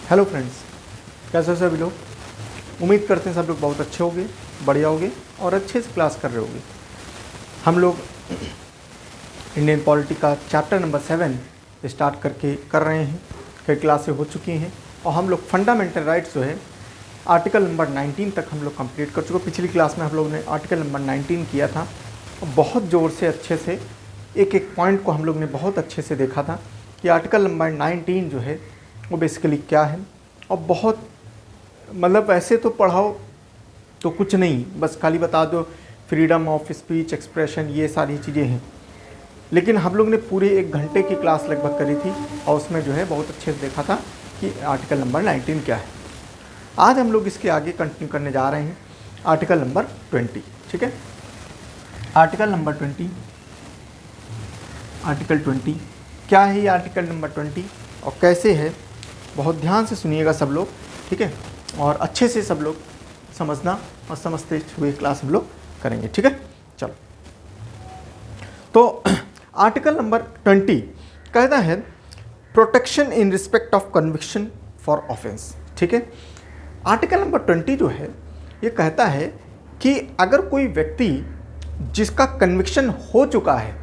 Hello friends, कैसे हो सभी लोग। उम्मीद करते हैं सब लोग बहुत अच्छे होंगे, बढ़िया होंगे और अच्छे से क्लास कर रहे होंगे। हम लोग इंडियन पॉलिटी का चैप्टर नंबर 7 स्टार्ट कर रहे हैं। कई क्लासें हो चुकी हैं और हम लोग फंडामेंटल राइट्स जो है आर्टिकल नंबर 19 तक हम लोग कंप्लीट कर चुके। पिछली क्लास में हम लोग ने आर्टिकल नंबर 19 किया था और बहुत ज़ोर से अच्छे से एक एक पॉइंट को हम लोग ने बहुत अच्छे से देखा था कि आर्टिकल नंबर 19 जो है वो बेसिकली क्या है। और बहुत मतलब ऐसे तो पढ़ाओ तो कुछ नहीं, बस खाली बता दो फ्रीडम ऑफ स्पीच, एक्सप्रेशन, ये सारी चीज़ें हैं। लेकिन हम लोग ने पूरे 1 घंटे की क्लास लगभग करी थी और उसमें जो है बहुत अच्छे से देखा था कि आर्टिकल नंबर 19 क्या है। आज हम लोग इसके आगे कंटिन्यू करने जा रहे हैं आर्टिकल नंबर 20। ठीक है, आर्टिकल नंबर 20। आर्टिकल 20 क्या है? ये आर्टिकल नंबर 20 और कैसे है, बहुत ध्यान से सुनिएगा सब लोग, ठीक है, और अच्छे से सब लोग समझना और समझते हुए क्लास हम लोग करेंगे। ठीक है, चलो। तो आर्टिकल नंबर 20 कहता है protection in respect of conviction for offence. ठीक है, आर्टिकल नंबर 20 जो है ये कहता है कि अगर कोई व्यक्ति जिसका कन्विक्शन हो चुका है,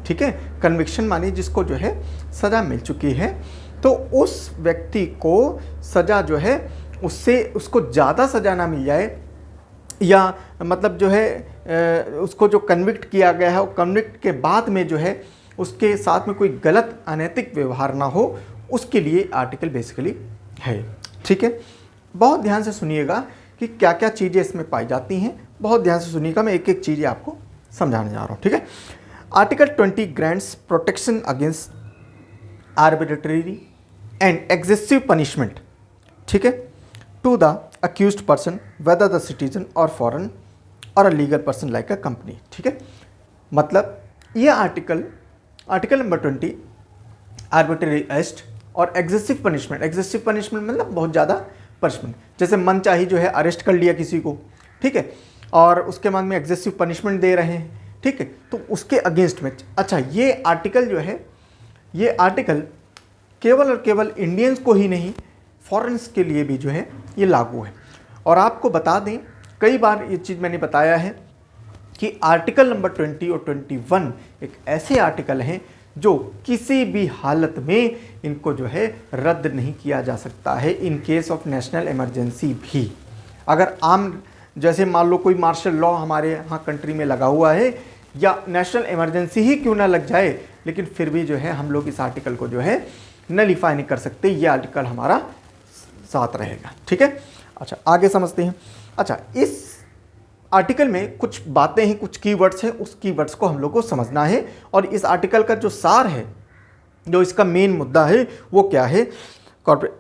ठीक है, कन्विक्शन माने जिसको जो है सज़ा मिल चुकी है, तो उस व्यक्ति को सज़ा जो है उसको ज़्यादा सज़ा ना मिल जाए, या मतलब जो है उसको जो कन्विक्ट किया गया है और कन्विक्ट के बाद में जो है उसके साथ में कोई गलत अनैतिक व्यवहार ना हो, उसके लिए आर्टिकल बेसिकली है। ठीक है, बहुत ध्यान से सुनिएगा कि क्या क्या चीज़ें इसमें पाई जाती हैं। बहुत ध्यान से सुनिएगा, मैं एक एक चीज़ें आपको समझाने जा रहा हूँ। ठीक है, article 20 grants protection against arbitrary and excessive punishment, ठीक है, to the accused person whether the citizen और फॉरेन और a legal person like a company. ठीक है, मतलब ये आर्टिकल नंबर 20 आर्बिट्रेरी अरेस्ट और एक्सेसिव पनिशमेंट मतलब बहुत ज़्यादा पनिशमेंट, जैसे मनचाही जो है अरेस्ट कर लिया किसी को, ठीक है, और उसके बाद में एक्सेसिव पनिशमेंट दे रहे हैं, ठीक है, तो उसके अगेंस्ट में। अच्छा, ये आर्टिकल जो है, ये आर्टिकल केवल और केवल इंडियंस को ही नहीं, फॉरेन्स के लिए भी जो है ये लागू है। और आपको बता दें, कई बार ये चीज़ मैंने बताया है कि आर्टिकल नंबर 20 और 21 एक ऐसे आर्टिकल हैं जो किसी भी हालत में इनको जो है रद्द नहीं किया जा सकता है, in case of national emergency भी। अगर आम जैसे मान लो कोई मार्शल लॉ हमारे यहाँ कंट्री में लगा हुआ है, या नेशनल इमरजेंसी ही क्यों ना लग जाए, लेकिन फिर भी जो है हम लोग इस आर्टिकल को जो है नलीफाई नहीं कर सकते। ये आर्टिकल हमारा साथ रहेगा। ठीक है, अच्छा आगे समझते हैं। अच्छा, इस आर्टिकल में कुछ बातें हैं, कुछ कीवर्ड्स हैं, उस कीवर्ड्स को हम लोग को समझना है। और इस आर्टिकल का जो सार है, जो इसका मेन मुद्दा है, वो क्या है?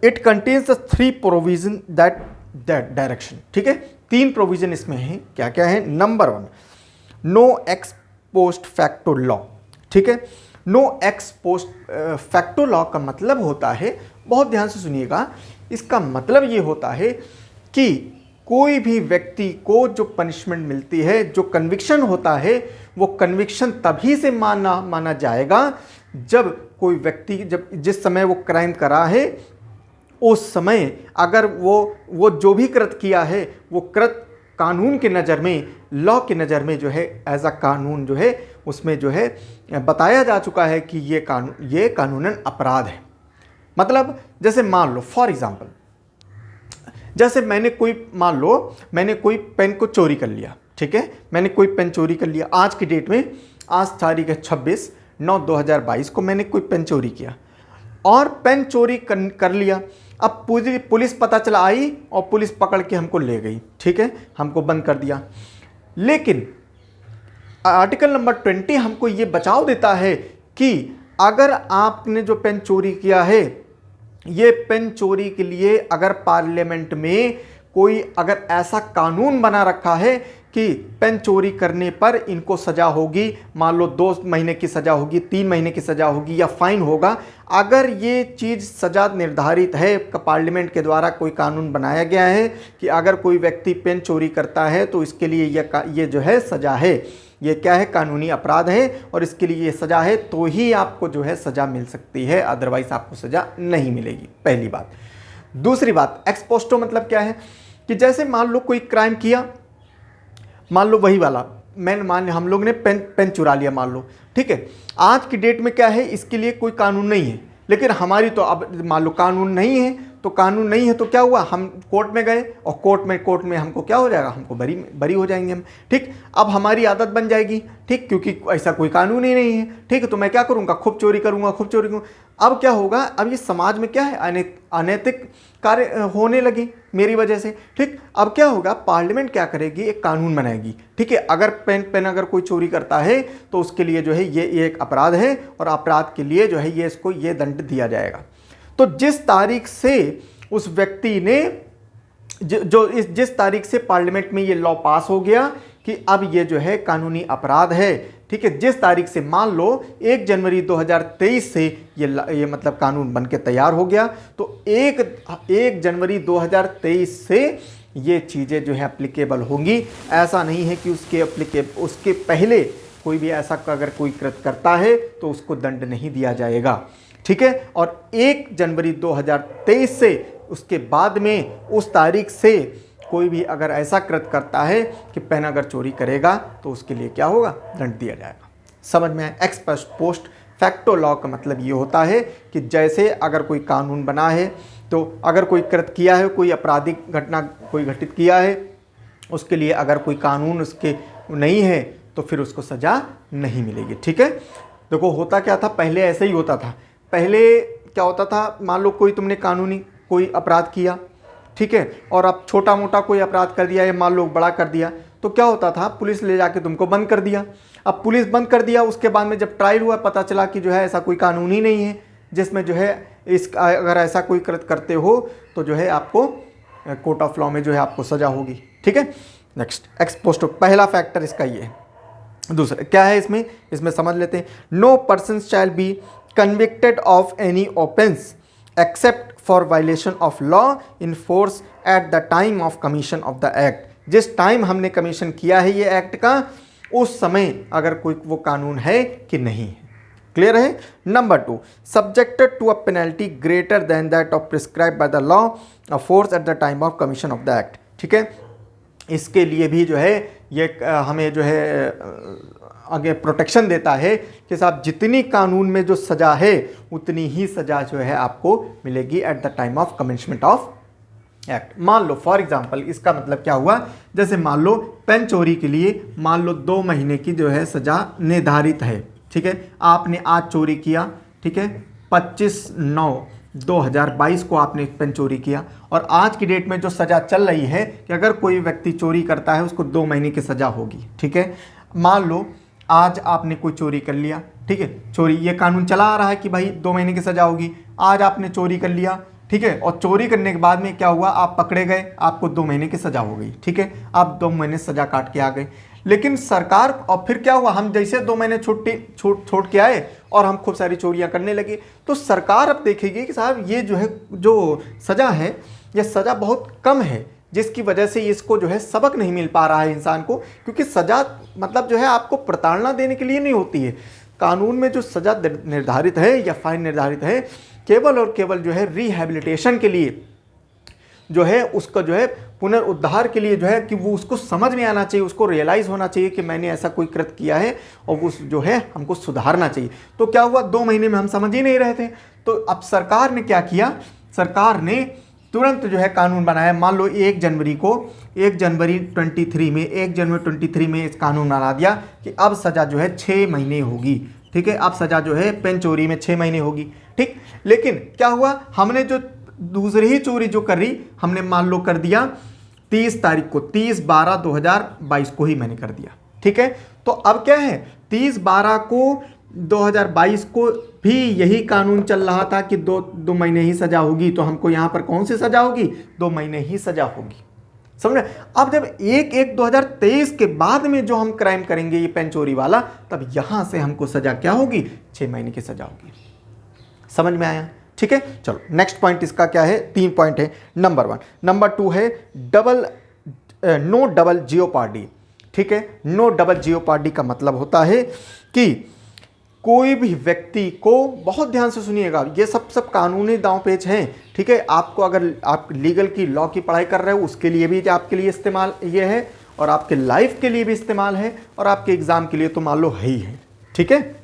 It contains the 3 provision that direction. ठीक है, 3 प्रोविजन इसमें हैं। क्या क्या है? Number 1, no ex post facto law. ठीक है, no ex post facto law का मतलब होता है, बहुत ध्यान से सुनिएगा, इसका मतलब ये होता है कि कोई भी व्यक्ति को जो पनिशमेंट मिलती है, जो कन्विक्शन होता है, वो कन्विक्शन तभी से माना जाएगा जब कोई व्यक्ति जिस समय वो क्राइम करा है, उस समय अगर वो जो भी कृत किया है, वो कृत कानून के नज़र में, लॉ के नज़र में जो है एज अ कानून जो है उसमें जो है बताया जा चुका है कि ये कानूनन अपराध है। मतलब जैसे मान लो फॉर एग्जांपल, जैसे मैंने कोई पेन को चोरी कर लिया। ठीक है, मैंने कोई पेन चोरी कर लिया आज की डेट में, आज तारीख है 26/9/2022 को मैंने कोई पेन चोरी किया और पेन चोरी कर लिया। अब पुलिस पता चला आई और पुलिस पकड़ के हमको ले गई। ठीक है, हमको बंद कर दिया। लेकिन आर्टिकल नंबर 20 हमको ये बचाव देता है कि अगर आपने जो पेन चोरी किया है, ये पेन चोरी के लिए अगर पार्लियामेंट में कोई अगर ऐसा कानून बना रखा है कि पेन चोरी करने पर इनको सज़ा होगी, मान लो 2 महीने की सज़ा होगी, 3 महीने की सज़ा होगी या फाइन होगा, अगर ये चीज़ सज़ा निर्धारित है, पार्लियामेंट के द्वारा कोई कानून बनाया गया है कि अगर कोई व्यक्ति पेन चोरी करता है तो इसके लिए ये जो है सज़ा है, ये क्या है? कानूनी अपराध है और इसके लिए ये सज़ा है, तो ही आपको जो है सज़ा मिल सकती है, अदरवाइज आपको सज़ा नहीं मिलेगी। पहली बात। दूसरी बात, एक्स पोस्टो मतलब क्या है कि जैसे मान लो कोई क्राइम किया, मान लो वही वाला हम लोग ने पेन चुरा लिया मान लो, ठीक है। आज की डेट में क्या है, इसके लिए कोई कानून नहीं है, लेकिन हमारी तो अब मान लो कानून नहीं है, तो कानून नहीं है तो क्या हुआ, हम कोर्ट में गए और कोर्ट में हमको क्या हो जाएगा, हमको बरी हो जाएंगे हम, ठीक। अब हमारी आदत बन जाएगी, ठीक, क्योंकि ऐसा कोई कानून ही नहीं है, ठीक है। तो मैं क्या करूँगा, खूब चोरी करूँगा। अब क्या होगा, अब ये समाज में क्या है, अनैतिक कार्य होने लगे मेरी वजह से, ठीक। अब क्या होगा, पार्लियामेंट क्या करेगी, एक कानून बनाएगी, ठीक है। अगर पेन अगर कोई चोरी करता है तो उसके लिए जो है ये एक अपराध है, और अपराध के लिए जो है ये इसको ये दंड दिया जाएगा। तो जिस तारीख से उस व्यक्ति ने जिस तारीख से पार्लियामेंट में ये लॉ पास हो गया कि अब ये जो है कानूनी अपराध है, ठीक है, जिस तारीख से मान लो 1 जनवरी 2023 से ये मतलब कानून बन के तैयार हो गया, तो 1 जनवरी 2023 से ये चीज़ें जो है एप्लीकेबल होंगी। ऐसा नहीं है कि उसके पहले कोई भी ऐसा अगर कोई कृत्य करता है तो उसको दंड नहीं दिया जाएगा, ठीक है। और 1 जनवरी 2023 से उसके बाद में उस तारीख से कोई भी अगर ऐसा कृत्य करता है कि पेन अगर चोरी करेगा तो उसके लिए क्या होगा, दंड दिया जाएगा। समझ में आया। एक्स पोस्ट फैक्टो लॉ का मतलब ये होता है कि जैसे अगर कोई कानून बना है तो अगर कोई कृत्य किया है, कोई आपराधिक घटना कोई घटित किया है, उसके लिए अगर कोई कानून उसके नहीं है तो फिर उसको सज़ा नहीं मिलेगी, ठीक है। देखो होता क्या था, पहले ऐसे ही होता था। पहले क्या होता था, मान लो तुमने कानूनी कोई अपराध किया, ठीक है, और अब छोटा मोटा कोई अपराध कर दिया या मान लो बड़ा कर दिया, तो क्या होता था, पुलिस ले जाके तुमको बंद कर दिया। अब पुलिस बंद कर दिया, उसके बाद में जब ट्रायल हुआ पता चला कि जो है ऐसा कोई कानून ही नहीं है जिसमें जो है अगर ऐसा कोई कृत्य करते हो तो जो है आपको कोर्ट ऑफ लॉ में जो है आपको सजा होगी, ठीक है। नेक्स्ट, एक्स पोस्ट पहला फैक्टर इसका ये है। दूसरा क्या है इसमें समझ लेते हैं। No person shall be convicted of any offence except for violation of law in force at the time of commission of the act. जिस टाइम हमने कमीशन किया है ये एक्ट का, उस समय अगर कोई वो कानून है कि नहीं है। क्लियर है। Number 2, subjected to a penalty greater than that of prescribe by the law of force at the time of commission of the act, ठीक है। इसके लिए भी जो है ये हमें जो है आगे प्रोटेक्शन देता है कि साहब जितनी कानून में जो सज़ा है उतनी ही सज़ा जो है आपको मिलेगी eight the time of commencement of act. मान लो फॉर एग्जांपल, इसका मतलब क्या हुआ, जैसे मान लो पेन चोरी के लिए मान लो 2 महीने की जो है सज़ा निर्धारित है, ठीक है। आपने आज चोरी किया, ठीक है, 25/9/2022 को आपने पेन चोरी किया, और आज की डेट में जो सज़ा चल रही है कि अगर कोई व्यक्ति चोरी करता है उसको 2 महीने की सज़ा होगी, ठीक है। मान लो आज आपने कोई चोरी कर लिया, ठीक है, चोरी ये कानून चला आ रहा है कि भाई 2 महीने की सज़ा होगी। आज आपने चोरी कर लिया, ठीक है, और चोरी करने के बाद में क्या हुआ, आप पकड़े गए, आपको 2 महीने की सज़ा हो गई, ठीक है, आप 2 महीने सज़ा काट के आ गए। लेकिन सरकार, और फिर क्या हुआ, हम जैसे 2 महीने छोड़ के आए और हम खूब सारी चोरियां करने लगे, तो सरकार अब देखेगी कि साहब ये जो है जो सज़ा है ये सज़ा बहुत कम है, जिसकी वजह से इसको जो है सबक नहीं मिल पा रहा है इंसान को, क्योंकि सज़ा मतलब जो है आपको प्रताड़ना देने के लिए नहीं होती है। कानून में जो सज़ा निर्धारित है या फाइन निर्धारित है केवल और केवल जो है रिहैबिलिटेशन के लिए जो है, उसका जो है पुनरुद्धार के लिए जो है कि वो उसको समझ में आना चाहिए, उसको रियलाइज़ होना चाहिए कि मैंने ऐसा कोई कृत्य किया है और वो जो है हमको सुधारना चाहिए। तो क्या हुआ, 2 महीने में हम समझ ही नहीं रहे थे, तो अब सरकार ने क्या किया, सरकार ने तुरंत जो है कानून बनाया। मान लो 1 जनवरी 23 में इस कानून बना दिया कि अब सज़ा जो है 6 महीने होगी, ठीक है, अब सज़ा जो है पेन चोरी में 6 महीने होगी, ठीक। लेकिन क्या हुआ, हमने जो दूसरी ही चोरी जो करी हमने मान लो कर दिया 30 तारीख को, 30/12/2022 को ही मैंने कर दिया, ठीक है। तो अब क्या है, 30/12/2022 को भी यही कानून चल रहा था कि 2 महीने ही सजा होगी, तो हमको यहाँ पर कौन सी सजा होगी, 2 महीने ही सजा होगी, समझ। अब जब 1/1/2023 के बाद में जो हम क्राइम करेंगे ये पेन चोरी वाला, तब यहाँ से हमको सजा क्या होगी, 6 महीने की सजा होगी। समझ में आया, ठीक है। चलो नेक्स्ट पॉइंट इसका क्या है, 3 पॉइंट है। नंबर 1, नंबर 2 है नो डबल जियोपार्डी, ठीक है। नो डबल जियोपार्डी का मतलब होता है कि कोई भी व्यक्ति को, बहुत ध्यान से सुनिएगा, ये सब कानूनी दांव पेच हैं, ठीक है। आपको अगर आप लीगल की, लॉ की पढ़ाई कर रहे हो उसके लिए भी आपके लिए इस्तेमाल ये है, और आपके लाइफ के लिए भी इस्तेमाल है, और आपके एग्जाम के लिए तो मान लो है ही है, ठीक है।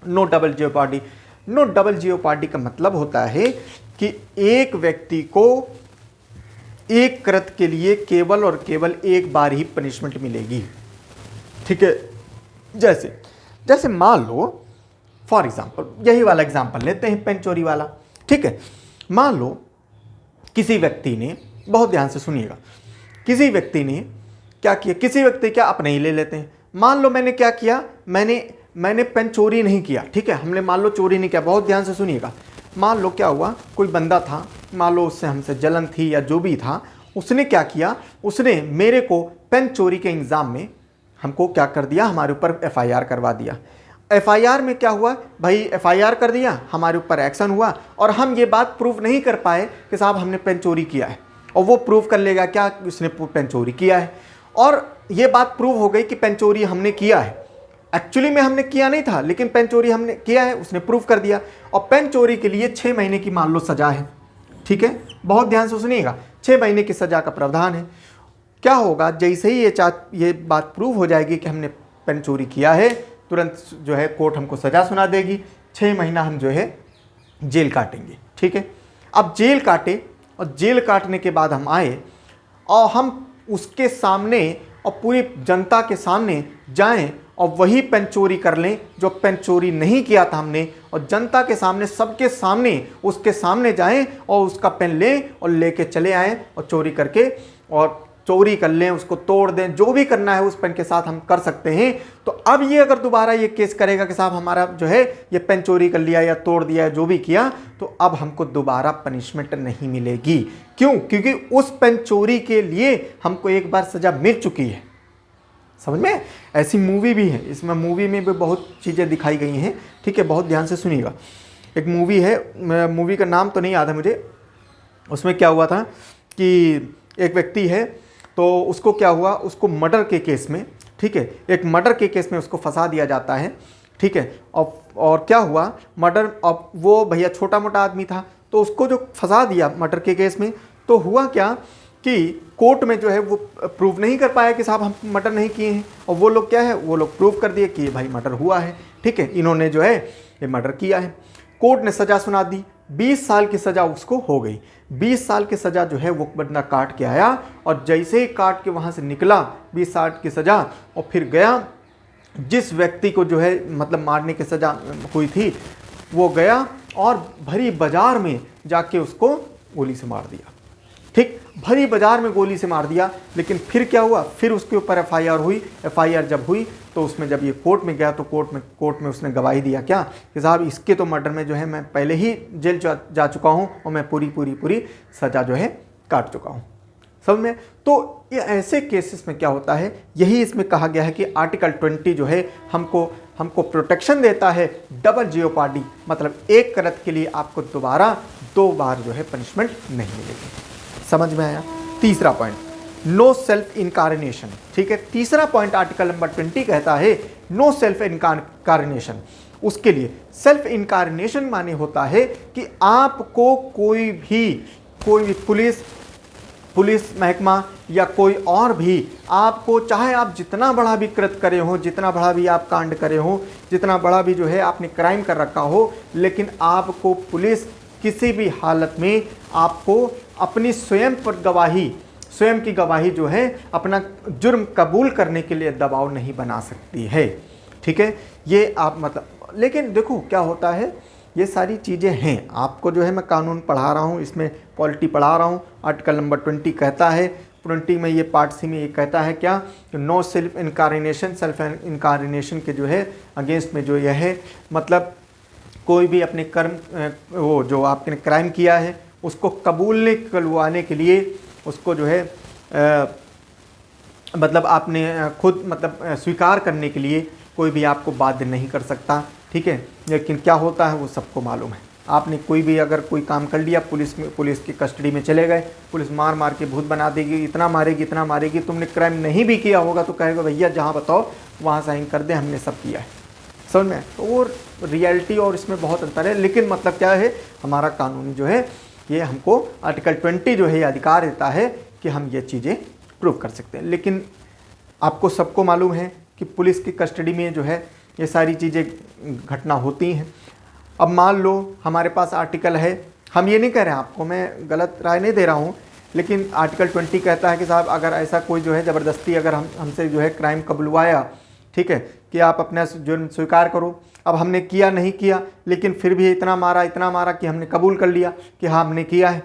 No double jeopardy. No double jeopardy का मतलब होता है कि एक व्यक्ति को एक कृत्य के लिए केवल और केवल एक बार ही पनिशमेंट मिलेगी, ठीक है। जैसे मान लो फॉर एग्जाम्पल, यही वाला एग्जाम्पल लेते हैं, पेन चोरी वाला, ठीक है। मान लो किसी व्यक्ति ने, बहुत ध्यान से सुनिएगा, किसी व्यक्ति ने क्या किया, किसी व्यक्ति क्या, अपने ही ले लेते हैं। मान लो मैंने क्या किया, मैंने पेन चोरी नहीं किया, ठीक है, हमने मान लो चोरी नहीं किया, बहुत ध्यान से सुनिएगा। मान लो क्या हुआ, कोई बंदा था, मान लो उससे हमसे जलन थी या जो भी था, उसने क्या किया, उसने मेरे को पेन चोरी के इल्ज़ाम में हमको क्या कर दिया, हमारे ऊपर FIR करवा दिया। FIR में क्या हुआ भाई, FIR कर दिया, हमारे ऊपर एक्शन हुआ, और हम ये बात प्रूव नहीं कर पाए कि साहब हमने पेन चोरी किया है, और वो प्रूव कर लेगा क्या, उसने पेन चोरी किया है, और ये बात प्रूव हो गई कि पेन चोरी हमने किया है। एक्चुअली में हमने किया नहीं था, लेकिन पेन चोरी हमने किया है, उसने प्रूव कर दिया, और पेन चोरी के लिए 6 महीने की मान लो सजा है, ठीक है। बहुत ध्यान से सुनिएगा, 6 महीने की सजा का प्रावधान है। क्या होगा, जैसे ही ये बात प्रूव हो जाएगी कि हमने पेन चोरी किया है, तुरंत जो है कोर्ट हमको सजा सुना देगी, 6 महीना हम जो है जेल काटेंगे, ठीक है। अब जेल काटे, और जेल काटने के बाद हम आए और हम उसके सामने और पूरी जनता के सामने जाएं और वही पेन चोरी कर लें जो पेन चोरी नहीं किया था हमने, और जनता के सामने, सबके सामने, उसके सामने जाएं और उसका पेन लें और लेके चले आएं और चोरी करके, और चोरी कर लें, उसको तोड़ दें, जो भी करना है उस पेन के साथ हम कर सकते हैं। तो अब ये अगर दोबारा ये केस करेगा कि साहब हमारा जो है ये पेन चोरी कर लिया या तोड़ दिया, जो भी किया, तो अब हमको दोबारा पनिशमेंट नहीं मिलेगी। क्यों? क्योंकि उस पेन चोरी के लिए हमको एक बार सजा मिल चुकी है। समझ में? ऐसी मूवी भी है, इसमें मूवी में भी बहुत चीज़ें दिखाई गई हैं, ठीक है। बहुत ध्यान से सुनिएगा। एक मूवी है, मूवी का नाम तो नहीं याद है मुझे। उसमें क्या हुआ था कि एक व्यक्ति है, तो उसको क्या हुआ, उसको मर्डर के केस में, ठीक है, एक मर्डर के केस में उसको फंसा दिया जाता है, ठीक है। और क्या हुआ, मर्डर, अब वो भैया छोटा मोटा आदमी था, तो उसको जो फंसा दिया मर्डर के केस में, तो हुआ क्या कि कोर्ट में जो है वो प्रूव नहीं कर पाया कि साहब हम मर्डर नहीं किए हैं, और वो लोग क्या है, वो लोग प्रूव कर दिए कि भाई मर्डर हुआ है, ठीक है, इन्होंने जो है ये मर्डर किया है। कोर्ट ने सज़ा सुना दी, 20 साल की सज़ा उसको हो गई। 20 साल की सज़ा जो है वो बंदा काट के आया, और जैसे ही काट के वहाँ से निकला 20 साल की सज़ा, और फिर गया, जिस व्यक्ति को जो है मतलब मारने की सज़ा हुई थी, वो गया और भरी बाजार में जाके उसको गोली से मार दिया, ठीक, भरी बाजार में गोली से मार दिया। लेकिन फिर क्या हुआ, फिर उसके ऊपर FIR हुई। FIR जब हुई तो उसमें जब ये कोर्ट में गया, तो कोर्ट में उसने गवाही दिया क्या कि साहब इसके तो मर्डर में जो है मैं पहले ही जेल जा चुका हूँ, और मैं पूरी सज़ा जो है काट चुका हूँ। समझ में? तो ये ऐसे केसेस में क्या होता है, यही इसमें कहा गया है कि आर्टिकल 20 जो है हमको प्रोटेक्शन देता है डबल जियोपार्डी, मतलब एक कृत्य के लिए आपको दोबारा 2 बार जो है पनिशमेंट नहीं मिलेगी। समझ में आया? तीसरा पॉइंट, नो सेल्फ इनकार्नेशन, ठीक है। तीसरा पॉइंट आर्टिकल नंबर 20 कहता है नो सेल्फ इनकार्नेशन। उसके लिए सेल्फ इनकार्नेशन माने होता है कि आपको कोई भी पुलिस महकमा या कोई और भी आपको, चाहे आप जितना बड़ा भी कृत्य करे हो, जितना बड़ा भी आप कांड करे हो, जितना बड़ा भी जो है आपने क्राइम कर रखा हो, लेकिन आपको पुलिस किसी भी हालत में आपको अपनी स्वयं की गवाही जो है अपना जुर्म कबूल करने के लिए दबाव नहीं बना सकती है, ठीक है। ये आप मतलब, लेकिन देखो क्या होता है, ये सारी चीज़ें हैं, आपको जो है मैं कानून पढ़ा रहा हूँ, इसमें पॉलिटी पढ़ा रहा हूँ। आर्टिकल नंबर 20 कहता है, 20 में ये पार्ट सी में ये कहता है क्या, नो सेल्फ इनकार्नेशन के जो है अगेंस्ट में जो यह है, मतलब कोई भी अपने कर्म, वो जो आपने क्राइम किया है उसको कबूलवाने के लिए, उसको जो है मतलब आपने खुद मतलब स्वीकार करने के लिए कोई भी आपको बाध्य नहीं कर सकता, ठीक है। लेकिन क्या होता है वो सबको मालूम है, आपने कोई भी अगर कोई काम कर लिया, पुलिस की कस्टडी में चले गए, पुलिस मार के भूत बना देगी, इतना मारेगी, तुमने क्राइम नहीं भी किया होगा तो कहेगा भैया जहाँ बताओ वहाँ साइन कर दे, हमने सब किया है। समझ में? तो वो रियलिटी और इसमें बहुत अंतर है, लेकिन मतलब क्या है, हमारा कानूनी जो है ये हमको आर्टिकल 20 जो है ये अधिकार देता है कि हम ये चीज़ें प्रूव कर सकते हैं। लेकिन आपको सबको मालूम है कि पुलिस की कस्टडी में जो है ये सारी चीज़ें घटना होती हैं। अब मान लो हमारे पास आर्टिकल है, हम ये नहीं कह रहे हैं, आपको मैं गलत राय नहीं दे रहा हूँ, लेकिन आर्टिकल 20 कहता है कि साहब अगर ऐसा कोई जो है ज़बरदस्ती अगर हमसे जो है क्राइम कबुलवाया, ठीक है, कि आप अपना जुर्म स्वीकार करो। अब हमने किया नहीं किया, लेकिन फिर भी इतना मारा कि हमने कबूल कर लिया कि हाँ हमने किया है।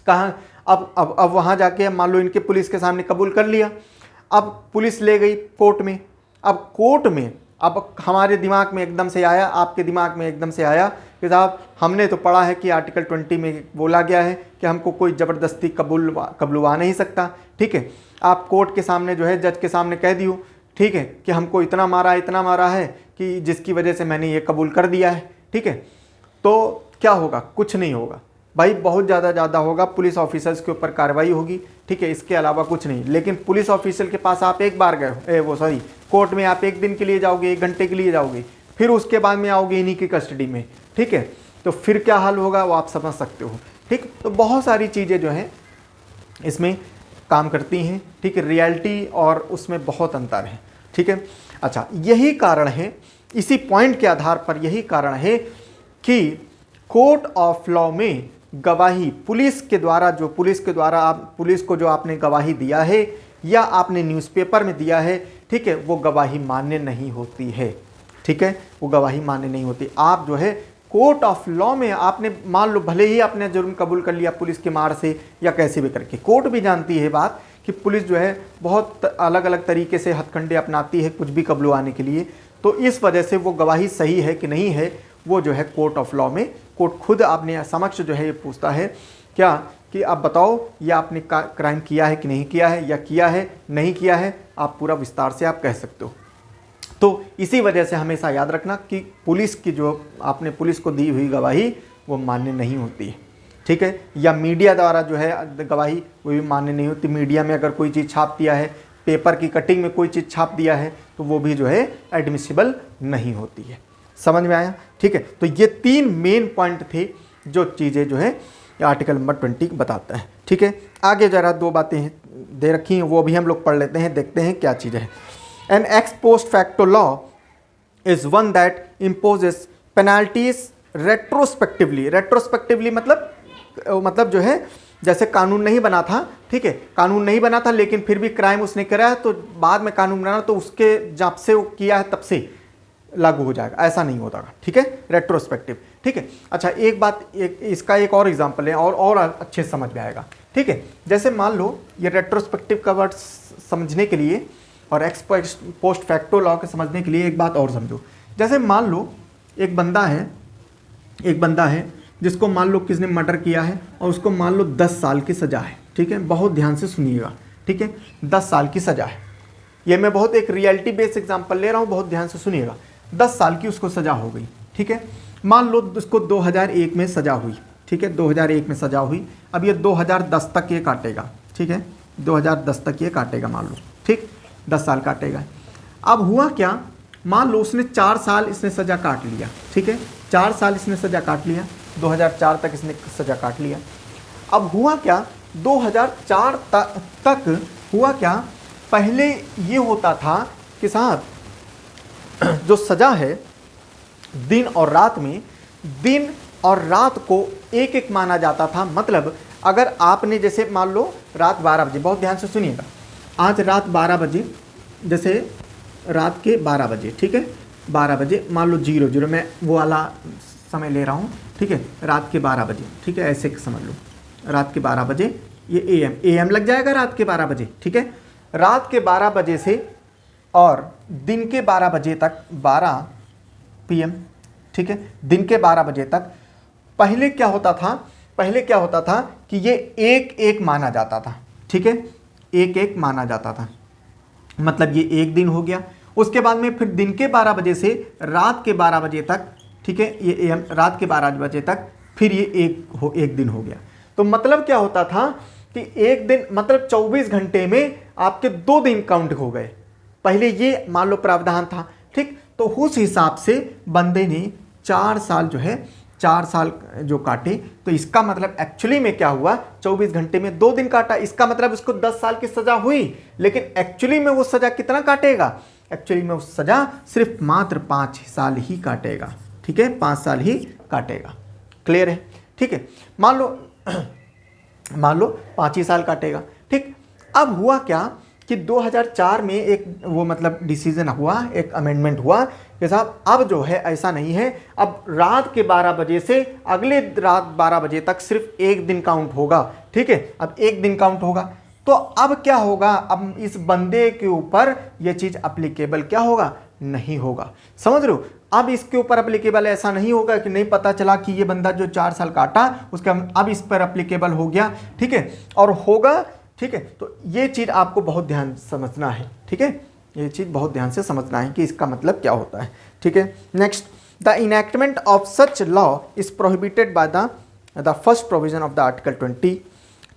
कहाँ अब वहाँ जाके मान लो इनके पुलिस के सामने कबूल कर लिया, अब पुलिस ले गई कोर्ट में। अब कोर्ट में अब हमारे दिमाग में एकदम से आया, आपके दिमाग में एकदम से आया कि साहब हमने तो पढ़ा है कि आर्टिकल 20 में बोला गया है कि हमको कोई ज़बरदस्ती कबूलवा नहीं सकता, ठीक है। आप कोर्ट के सामने जो है जज के सामने कह दियो, ठीक है, कि हमको इतना मारा है कि जिसकी वजह से मैंने ये कबूल कर दिया है, ठीक है। तो क्या होगा? कुछ नहीं होगा भाई, बहुत ज़्यादा होगा, पुलिस ऑफिसर्स के ऊपर कार्रवाई होगी, ठीक है, इसके अलावा कुछ नहीं। लेकिन पुलिस ऑफिसर के पास आप एक बार गए हो, कोर्ट में आप एक दिन के लिए जाओगे, 1 घंटे के लिए जाओगे, फिर उसके बाद में आओगे इन्हीं की कस्टडी में, ठीक है, तो फिर क्या हाल होगा वो आप समझ सकते हो, ठीक। तो बहुत सारी चीज़ें जो हैं इसमें काम करती हैं, ठीक है, रियलिटी और उसमें बहुत अंतर है, ठीक है। अच्छा, यही कारण है, इसी पॉइंट के आधार पर यही कारण है कि कोर्ट ऑफ लॉ में गवाही पुलिस के द्वारा आप पुलिस को जो आपने गवाही दिया है या आपने न्यूज़पेपर में दिया है, ठीक है, वो गवाही मान्य नहीं होती है, ठीक है, वो गवाही मान्य नहीं होती। आप जो है कोर्ट ऑफ लॉ में आपने मान लो भले ही आपने जुर्म कबूल कर लिया पुलिस की मार से या कैसे भी करके, कोर्ट भी जानती है बात कि पुलिस जो है बहुत अलग अलग तरीके से हथकंडे अपनाती है कुछ भी कबूलवाने के लिए। तो इस वजह से वो गवाही सही है कि नहीं है, वो जो है कोर्ट ऑफ लॉ में कोर्ट खुद आपने समक्ष जो है ये पूछता है क्या कि आप बताओ ये आपने क्राइम किया है कि नहीं किया है, या किया है नहीं किया है, आप पूरा विस्तार से आप कह सकते हो। तो इसी वजह से हमेशा याद रखना कि पुलिस की जो आपने पुलिस को दी हुई गवाही वो मान्य नहीं होती है, ठीक है। या मीडिया द्वारा जो है गवाही वो भी मान्य नहीं होती। मीडिया में अगर कोई चीज़ छाप दिया है, पेपर की कटिंग में कोई चीज़ छाप दिया है, तो वो भी जो है एडमिसिबल नहीं होती है। समझ में आया? ठीक है। तो ये 3 मेन पॉइंट थे जो चीज़ें जो है आर्टिकल नंबर 20 बताता है, ठीक है। आगे जरा 2 बातें दे रखी हैं, वो भी हम लोग पढ़ लेते हैं, देखते हैं क्या चीज़ है। An ex post facto law is one that imposes penalties retrospectively मतलब जो है जैसे कानून नहीं बना था, ठीक है, कानून नहीं बना था लेकिन फिर भी क्राइम उसने करा है तो बाद में कानून बना तो उसके जब से वो किया है तब से लागू हो जाएगा, ऐसा नहीं होता, ठीक है, रेट्रोस्पेक्टिव, ठीक है। अच्छा, एक बात इसका एक और एग्जांपल है और अच्छे से समझ में आएगा, ठीक है। जैसे मान लो ये रेट्रोस्पेक्टिव का वर्ड समझने के लिए और एक्स पोस्ट फैक्टो लॉ के समझने के लिए एक बात और समझो। जैसे मान लो एक बंदा है जिसको मान लो किसने मर्डर किया है और उसको मान लो 10 साल की सज़ा है, ठीक है, बहुत ध्यान से सुनिएगा, ठीक है, 10 साल की सज़ा है। ये मैं बहुत एक रियलिटी बेस्ड एग्जांपल ले रहा हूँ, बहुत ध्यान से सुनिएगा। 10 साल की उसको सज़ा हो गई, ठीक है। मान लो उसको 2001 में सज़ा हुई, ठीक है, 2001 में सज़ा हुई। अब ये 2010 तक ये काटेगा, ठीक है, 2010 तक ये काटेगा मान लो, ठीक, 10 साल काटेगा। अब हुआ क्या, मान लो उसने 4 साल इसने सज़ा काट लिया, ठीक है, 4 साल इसने सज़ा काट लिया, 2004 तक इसने सज़ा काट लिया। अब हुआ क्या, 2004 तक हुआ क्या, पहले ये होता था कि साहब जो सज़ा है दिन और रात में, दिन और रात को एक एक माना जाता था। मतलब अगर आपने जैसे मान लो रात 12 बजे, बहुत ध्यान से सुनिएगा, आज रात 12 बजे, जैसे रात के 12 बजे, ठीक है, 12 बजे मान लो 00, मैं वो वाला समय ले रहा हूँ, ठीक है, रात के 12 बजे, ठीक है, ऐसे समझ लो, रात के 12 बजे ये AM लग जाएगा रात के 12 बजे, ठीक है। रात के 12 बजे से और दिन के 12 बजे तक, 12 PM, ठीक है, दिन के 12 बजे तक पहले क्या होता था कि ये एक एक माना जाता था, ठीक है, एक एक माना जाता था, मतलब ये एक दिन हो गया। उसके बाद में फिर दिन के 12 बजे से रात के 12 बजे तक, ठीक है, ये AM रात के 12 बजे तक फिर ये एक दिन हो गया। तो मतलब क्या होता था कि एक दिन मतलब 24 घंटे में आपके 2 दिन काउंट हो गए। पहले ये मान लो प्रावधान था, ठीक, तो उस हिसाब से बंदे ने 4 साल जो है 4 साल जो काटे, तो इसका मतलब एक्चुअली में क्या हुआ, 24 घंटे में 2 दिन काटा। इसका मतलब उसको 10 साल की सजा हुई, लेकिन एक्चुअली में वो सजा कितना काटेगा, एक्चुअली में वो सजा सिर्फ मात्र 5 साल ही काटेगा। ठीक है, 5 साल ही काटेगा। क्लियर है? ठीक है, मान लो 5 ही साल काटेगा। ठीक, अब हुआ क्या कि 2004 में एक वो मतलब डिसीजन हुआ, एक अमेंडमेंट हुआ कि साहब अब जो है ऐसा नहीं है, अब रात के 12 बजे से अगले रात 12 बजे तक सिर्फ 1 दिन काउंट होगा। ठीक है, अब 1 दिन काउंट होगा, तो अब क्या होगा, अब इस बंदे के ऊपर यह चीज़ अप्लीकेबल क्या होगा, नहीं होगा। समझ रहे हो? अब इसके ऊपर अप्लीकेबल ऐसा नहीं होगा कि नहीं पता चला कि ये बंदा जो 4 साल काटा उसका अब इस पर अप्लीकेबल हो गया। ठीक है, और होगा। ठीक है, तो ये चीज़ आपको बहुत ध्यान समझना है। ठीक है, ये चीज़ बहुत ध्यान से समझना है कि इसका मतलब क्या होता है। ठीक है, next, the enactment of such law is prohibited by the first provision of the article 20।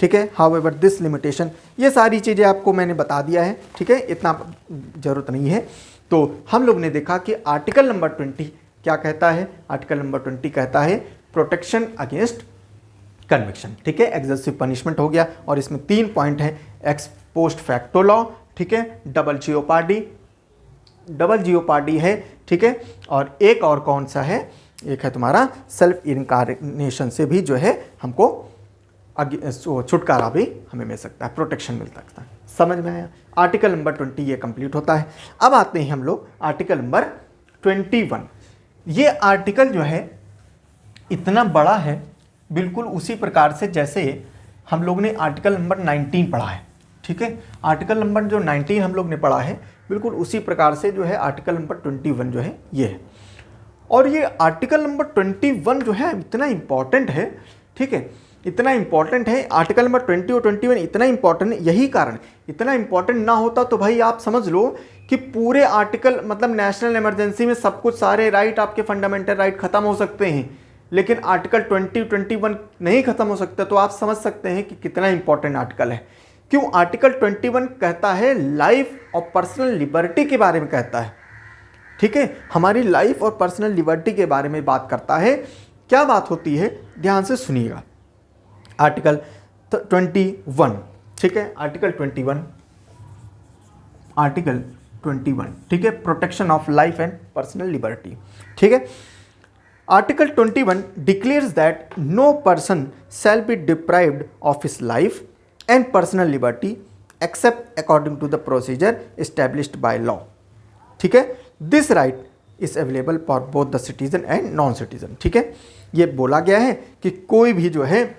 ठीक है, हाउएवर दिस लिमिटेशन, ये सारी चीज़ें आपको मैंने बता दिया है। ठीक है, इतना ज़रूरत नहीं है। तो हम लोग ने देखा कि आर्टिकल नंबर 20 क्या कहता है, आर्टिकल नंबर 20 कहता है प्रोटेक्शन अगेंस्ट कन्विक्शन। ठीक है, एक्सेसिव पनिशमेंट हो गया, और इसमें 3 पॉइंट हैं, एक्स पोस्ट फैक्टो लॉ, ठीक है, डबल जियोपार्डी है। ठीक है, और एक और कौन सा है, एक है तुम्हारा सेल्फ इनकार्नेशन से भी जो है हमको छुटकारा भी हमें मिल सकता है, प्रोटेक्शन मिल सकता है। समझ में आया? आर्टिकल नंबर 20 ये कंप्लीट होता है। अब आते हैं हम लोग आर्टिकल नंबर 21। ये आर्टिकल जो है इतना बड़ा है, बिल्कुल उसी प्रकार से जैसे हम लोग ने आर्टिकल नंबर 19 पढ़ा है। ठीक है, आर्टिकल नंबर जो 19 हम लोग ने पढ़ा है, बिल्कुल उसी प्रकार से जो है आर्टिकल नंबर 21 जो है ये है। और ये आर्टिकल नंबर 21 जो है इतना इंपॉर्टेंट है। ठीक है, इतना इंपॉर्टेंट है आर्टिकल नंबर 20 और 21, इतना इंपॉर्टेंट है। यही कारण, इतना इंपॉर्टेंट ना होता तो भाई आप समझ लो कि पूरे आर्टिकल मतलब नेशनल इमरजेंसी में सब कुछ, सारे राइट आपके फंडामेंटल राइट खत्म हो सकते हैं, लेकिन आर्टिकल 20, 21 नहीं खत्म हो सकता। तो आप समझ सकते हैं कि कितना इंपॉर्टेंट आर्टिकल है। क्यों? आर्टिकल 21 कहता है लाइफ और पर्सनल लिबर्टी के बारे में कहता है। ठीक है, हमारी लाइफ और पर्सनल लिबर्टी के बारे में बात करता है। क्या बात होती है, ध्यान से सुनिएगा। आर्टिकल 21, ठीक है, आर्टिकल 21, ठीक है, protection of life and personal liberty. ठीक है, article 21 declares that no person shall be deprived of his life and personal liberty except according to the procedure established by law. ठीक है, this right is available for both the citizen and non citizen. ठीक है, ये बोला गया है कि कोई भी जो है,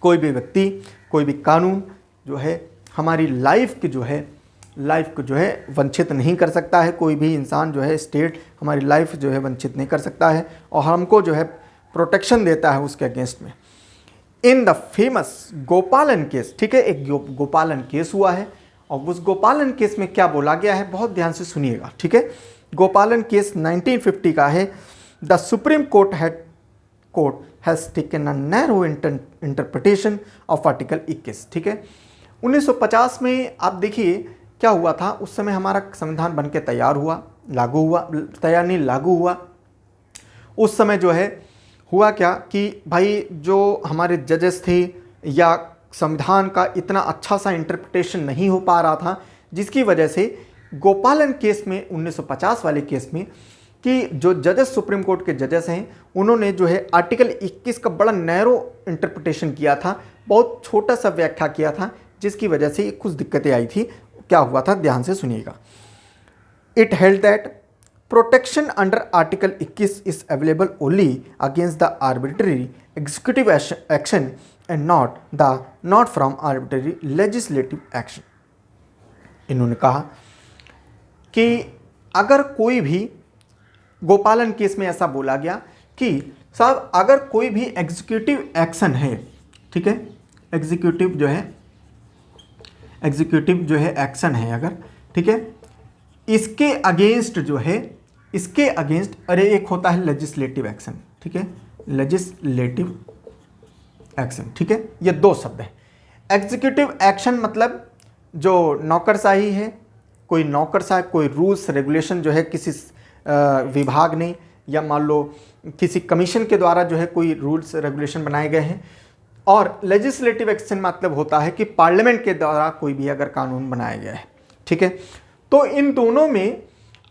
कोई भी व्यक्ति, कोई भी कानून जो है हमारी लाइफ को जो है वंचित नहीं कर सकता है। कोई भी इंसान जो है, स्टेट हमारी लाइफ जो है वंचित नहीं कर सकता है, और हमको जो है प्रोटेक्शन देता है उसके अगेंस्ट में। इन द फेमस गोपालन केस, ठीक है, एक गोपालन केस हुआ है, और उस गोपालन केस में क्या बोला गया है, बहुत ध्यान से सुनिएगा। ठीक है, गोपालन केस 1950 का है। The supreme court has taken a narrow interpretation of article 21। ठीक है, 1950 में आप देखिए क्या हुआ था, उस समय हमारा संविधान बनके लागू हुआ। उस समय जो है हुआ क्या कि भाई जो हमारे जजेस थे, या संविधान का इतना अच्छा सा इंटरप्रिटेशन नहीं हो पा रहा था, जिसकी वजह से गोपालन केस में 1950 वाले केस में कि जो जजेस, सुप्रीम कोर्ट के जजेस हैं, उन्होंने जो है आर्टिकल 21 का बड़ा नैरो इंटरप्रिटेशन किया था, बहुत छोटा सा व्याख्या किया था, जिसकी वजह से कुछ दिक्कतें आई थी। क्या हुआ था, ध्यान से सुनिएगा। It held that protection under article 21 is available only against the arbitrary executive action and not from arbitrary legislative action. इन्होंने कहा कि अगर कोई भी, गोपालन केस में ऐसा बोला गया कि साहब अगर कोई भी एग्जीक्यूटिव एक्शन है, ठीक है, एग्जीक्यूटिव जो है एक्शन है अगर, ठीक है, इसके अगेंस्ट अरे एक होता है लेजिस्लेटिव एक्शन। ठीक है, लेजिस्लेटिव एक्शन, ठीक है, ये 2 शब्द हैं। एग्जीक्यूटिव एक्शन मतलब जो नौकरशाही है, कोई रूल्स रेगुलेशन जो है किसी विभाग ने या मान लो किसी कमीशन के द्वारा जो है कोई रूल्स रेगुलेशन बनाए गए हैं, और लेजिस्लेटिव एक्शन मतलब होता है कि पार्लियामेंट के द्वारा कोई भी अगर कानून बनाया गया है, ठीक है। तो इन दोनों में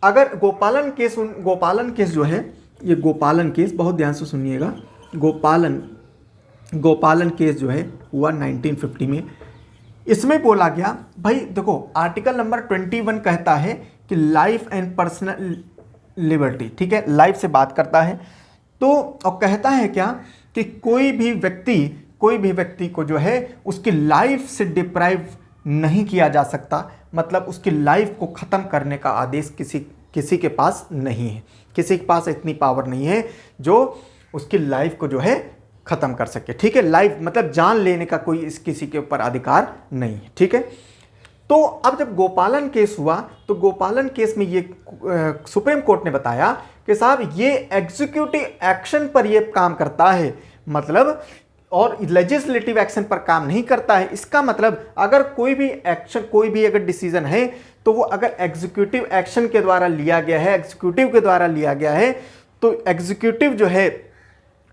अगर गोपालन केस जो है, ये गोपालन केस बहुत ध्यान से सुनिएगा, गोपालन केस जो है हुआ 1950 में। इसमें बोला गया, भाई देखो आर्टिकल नंबर 21 कहता है कि लाइफ एंड पर्सनल लिबर्टी, ठीक है, लाइफ से बात करता है। तो और कहता है क्या कि कोई भी व्यक्ति को जो है उसकी लाइफ से डिप्राइव नहीं किया जा सकता, मतलब उसकी लाइफ को ख़त्म करने का आदेश किसी के पास नहीं है, किसी के पास इतनी पावर नहीं है जो उसकी लाइफ को जो है ख़त्म कर सके, ठीक है। लाइफ मतलब जान लेने का कोई किसी के ऊपर अधिकार नहीं है, ठीक है। तो अब जब गोपालन केस हुआ तो गोपालन केस में ये सुप्रीम कोर्ट ने बताया कि साहब ये एग्जीक्यूटिव एक्शन पर ये काम करता है, मतलब और लेजिस्लेटिव एक्शन पर काम नहीं करता है। इसका मतलब अगर कोई भी एक्शन, कोई भी अगर डिसीजन है तो वो अगर एग्जीक्यूटिव एक्शन के द्वारा लिया गया है, एग्जीक्यूटिव के द्वारा लिया गया है, तो एग्जीक्यूटिव जो है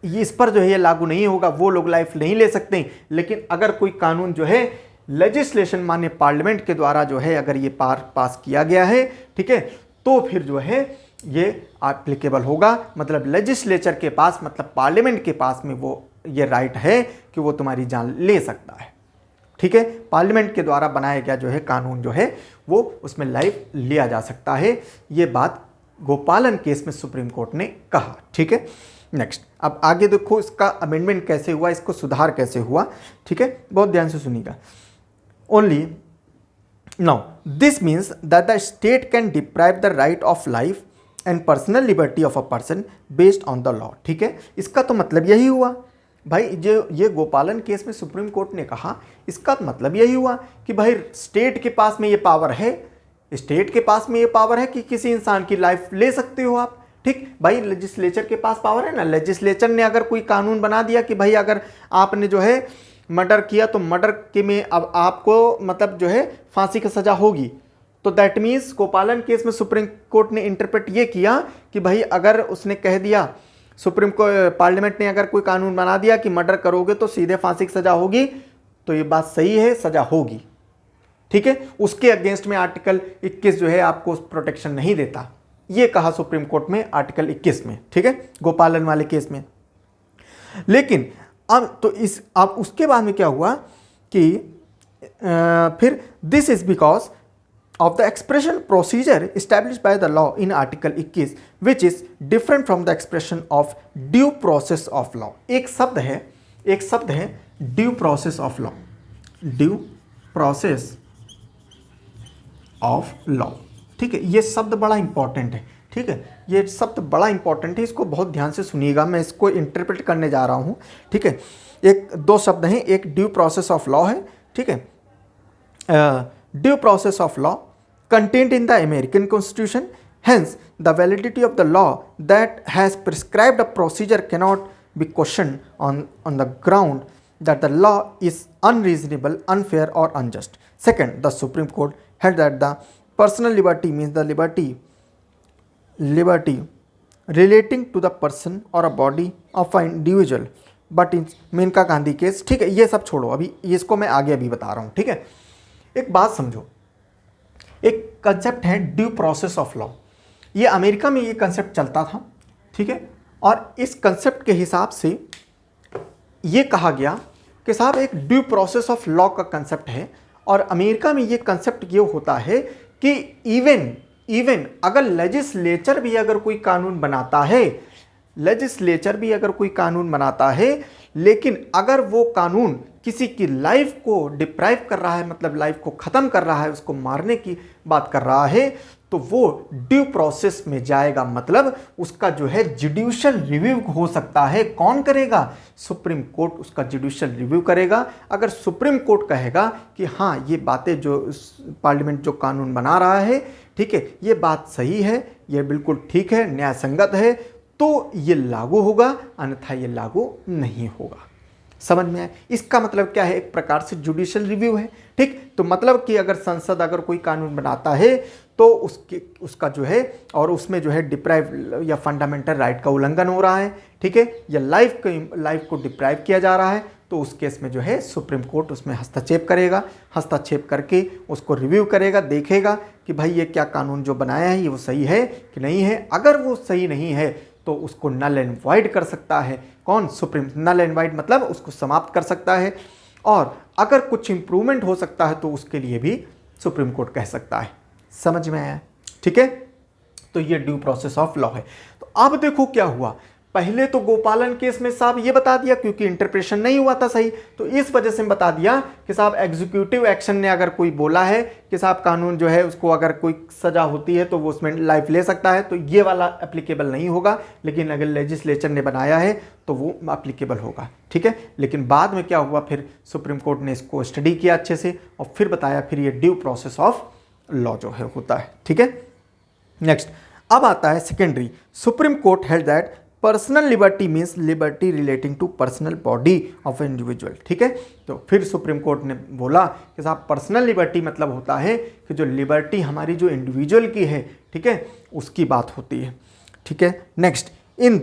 इस पर जो है ये लागू नहीं होगा, वो लोग लाइफ नहीं ले सकते। लेकिन अगर कोई कानून जो है लेजिस्लेशन माने पार्लियामेंट के द्वारा जो है अगर ये पास किया गया है, ठीक है, तो फिर जो है ये एप्लीकेबल होगा। मतलब लेजिस्लेचर के पास, मतलब पार्लियामेंट के पास में वो ये राइट है कि वो तुम्हारी जान ले सकता है, ठीक है। पार्लियामेंट के द्वारा बनाया गया जो है कानून जो है वो उसमें लाइफ लिया जा सकता है। ये बात गोपालन केस में सुप्रीम कोर्ट ने कहा, ठीक है। नेक्स्ट, अब आगे देखो इसका अमेंडमेंट कैसे हुआ, इसको सुधार कैसे हुआ, ठीक है, बहुत ध्यान से सुनिएगा। Only now this means that the state can deprive the right of life and personal liberty of a person based on the law, ठीक है। इसका तो मतलब यही हुआ भाई, जो ये गोपालन केस में सुप्रीम कोर्ट ने कहा, इसका मतलब यही हुआ कि भाई स्टेट के पास में ये पावर है, स्टेट के पास में ये पावर है कि किसी इंसान की लाइफ ले सकते हो आप, ठीक। भाई लेजिस्लेचर के पास पावर है ना, लेजिस्लेचर ने अगर कोई कानून बना दिया कि भाई अगर आपने जो है मर्डर किया तो मर्डर के में अब आपको मतलब जो है फांसी की सज़ा होगी, तो दैट मीन्स गोपालन केस में सुप्रीम कोर्ट ने इंटरप्रेट ये किया कि भाई अगर उसने कह दिया, सुप्रीम कोर्ट पार्लियामेंट ने अगर कोई कानून बना दिया कि मर्डर करोगे तो सीधे फांसी की सज़ा होगी, तो ये बात सही है, सज़ा होगी, ठीक है। उसके अगेंस्ट में आर्टिकल 21 जो है आपको प्रोटेक्शन नहीं देता, ये कहा सुप्रीम कोर्ट में आर्टिकल 21 में, ठीक है, गोपालन वाले केस में। लेकिन अब उसके बाद में क्या हुआ कि फिर this is because of the expression procedure established by the law in Article 21 which is different from the expression of due process of law। एक शब्द है due process of law, due process of law, ठीक है। ये शब्द बड़ा important है, ठीक है, ये शब्द बड़ा इंपॉर्टेंट है, इसको बहुत ध्यान से सुनिएगा, मैं इसको इंटरप्रेट करने जा रहा हूँ, ठीक है। दो शब्द हैं, एक ड्यू प्रोसेस ऑफ लॉ है, ठीक है, due process of law contained in the American Constitution. Hence, the validity of the law that has prescribed a procedure cannot be questioned on the ground that the law is unreasonable, unfair, or unjust. Second, the Supreme Court held that the personal liberty means the liberty relating to the person or a body of an individual. But in Maneka Gandhi case, ठीक है, ये सब छोड़ो, अभी इसको मैं आगे अभी बता रहा हूँ, ठीक है। एक बात समझो, एक कंसेप्ट है ड्यू प्रोसेस ऑफ लॉ, ये अमेरिका में ये कंसेप्ट चलता था, ठीक है। और इस कंसेप्ट के हिसाब से ये कहा गया कि साहब एक ड्यू प्रोसेस ऑफ लॉ का कंसेप्ट है, और अमेरिका में ये कंसेप्ट ये होता है कि इवन अगर लेजिस्लेचर भी अगर कोई कानून बनाता है, लेकिन अगर वो कानून किसी की लाइफ को डिप्राइव कर रहा है, मतलब लाइफ को ख़त्म कर रहा है, उसको मारने की बात कर रहा है, तो वो ड्यू प्रोसेस में जाएगा, मतलब उसका जो है जुडिशियल रिव्यू हो सकता है। कौन करेगा? सुप्रीम कोर्ट उसका जुडिशियल रिव्यू करेगा। अगर सुप्रीम कोर्ट कहेगा कि हाँ ये बातें जो पार्लियामेंट जो कानून बना रहा है, ठीक है, ये बात सही है, ये बिल्कुल ठीक है, न्याय संगत है, तो ये लागू होगा, अन्यथा ये लागू नहीं होगा। समझ में आए? इसका मतलब क्या है? एक प्रकार से जुडिशियल रिव्यू है, ठीक। तो मतलब कि अगर संसद अगर कोई कानून बनाता है तो उसका जो है और उसमें जो है डिप्राइव या फंडामेंटल राइट का उल्लंघन हो रहा है, ठीक है, या लाइफ को डिप्राइव किया जा रहा है, तो उस केस में जो है सुप्रीम कोर्ट उसमें हस्तक्षेप करेगा। हस्तक्षेप करके उसको रिव्यू करेगा, देखेगा कि भाई ये क्या कानून जो बनाया है ये वो सही है कि नहीं है। अगर वो सही नहीं है तो उसको नल एंड वाइड कर सकता है। कौन? सुप्रीम। नल एंड वाइड मतलब उसको समाप्त कर सकता है, और अगर कुछ इंप्रूवमेंट हो सकता है तो उसके लिए भी सुप्रीम कोर्ट कह सकता है। समझ में आया? ठीक है, तो ये ड्यू प्रोसेस ऑफ लॉ है। तो अब देखो क्या हुआ, पहले तो गोपालन केस में साहब ये बता दिया, क्योंकि इंटरप्रिटेशन नहीं हुआ था सही, तो इस वजह से बता दिया कि साहब एग्जीक्यूटिव एक्शन ने अगर कोई बोला है कि साहब कानून जो है उसको अगर कोई सजा होती है तो वो उसमें लाइफ ले सकता है, तो ये वाला एप्लीकेबल नहीं होगा, लेकिन अगर लेजिस्लेचर ने बनाया है तो वो एप्लीकेबल होगा। ठीक है, लेकिन बाद में क्या हुआ, फिर सुप्रीम कोर्ट ने इसको स्टडी किया अच्छे से और फिर बताया, फिर ये ड्यू प्रोसेस ऑफ लॉ जो है होता है। ठीक है, नेक्स्ट अब आता है secondary. Supreme Court held that personal liberty means liberty relating to personal body of individual. ठीक है, तो फिर सुप्रीम कोर्ट ने बोला कि साहब पर्सनल लिबर्टी मतलब होता है कि जो लिबर्टी हमारी जो इंडिविजुअल की है, ठीक है, उसकी बात होती है। ठीक है, next in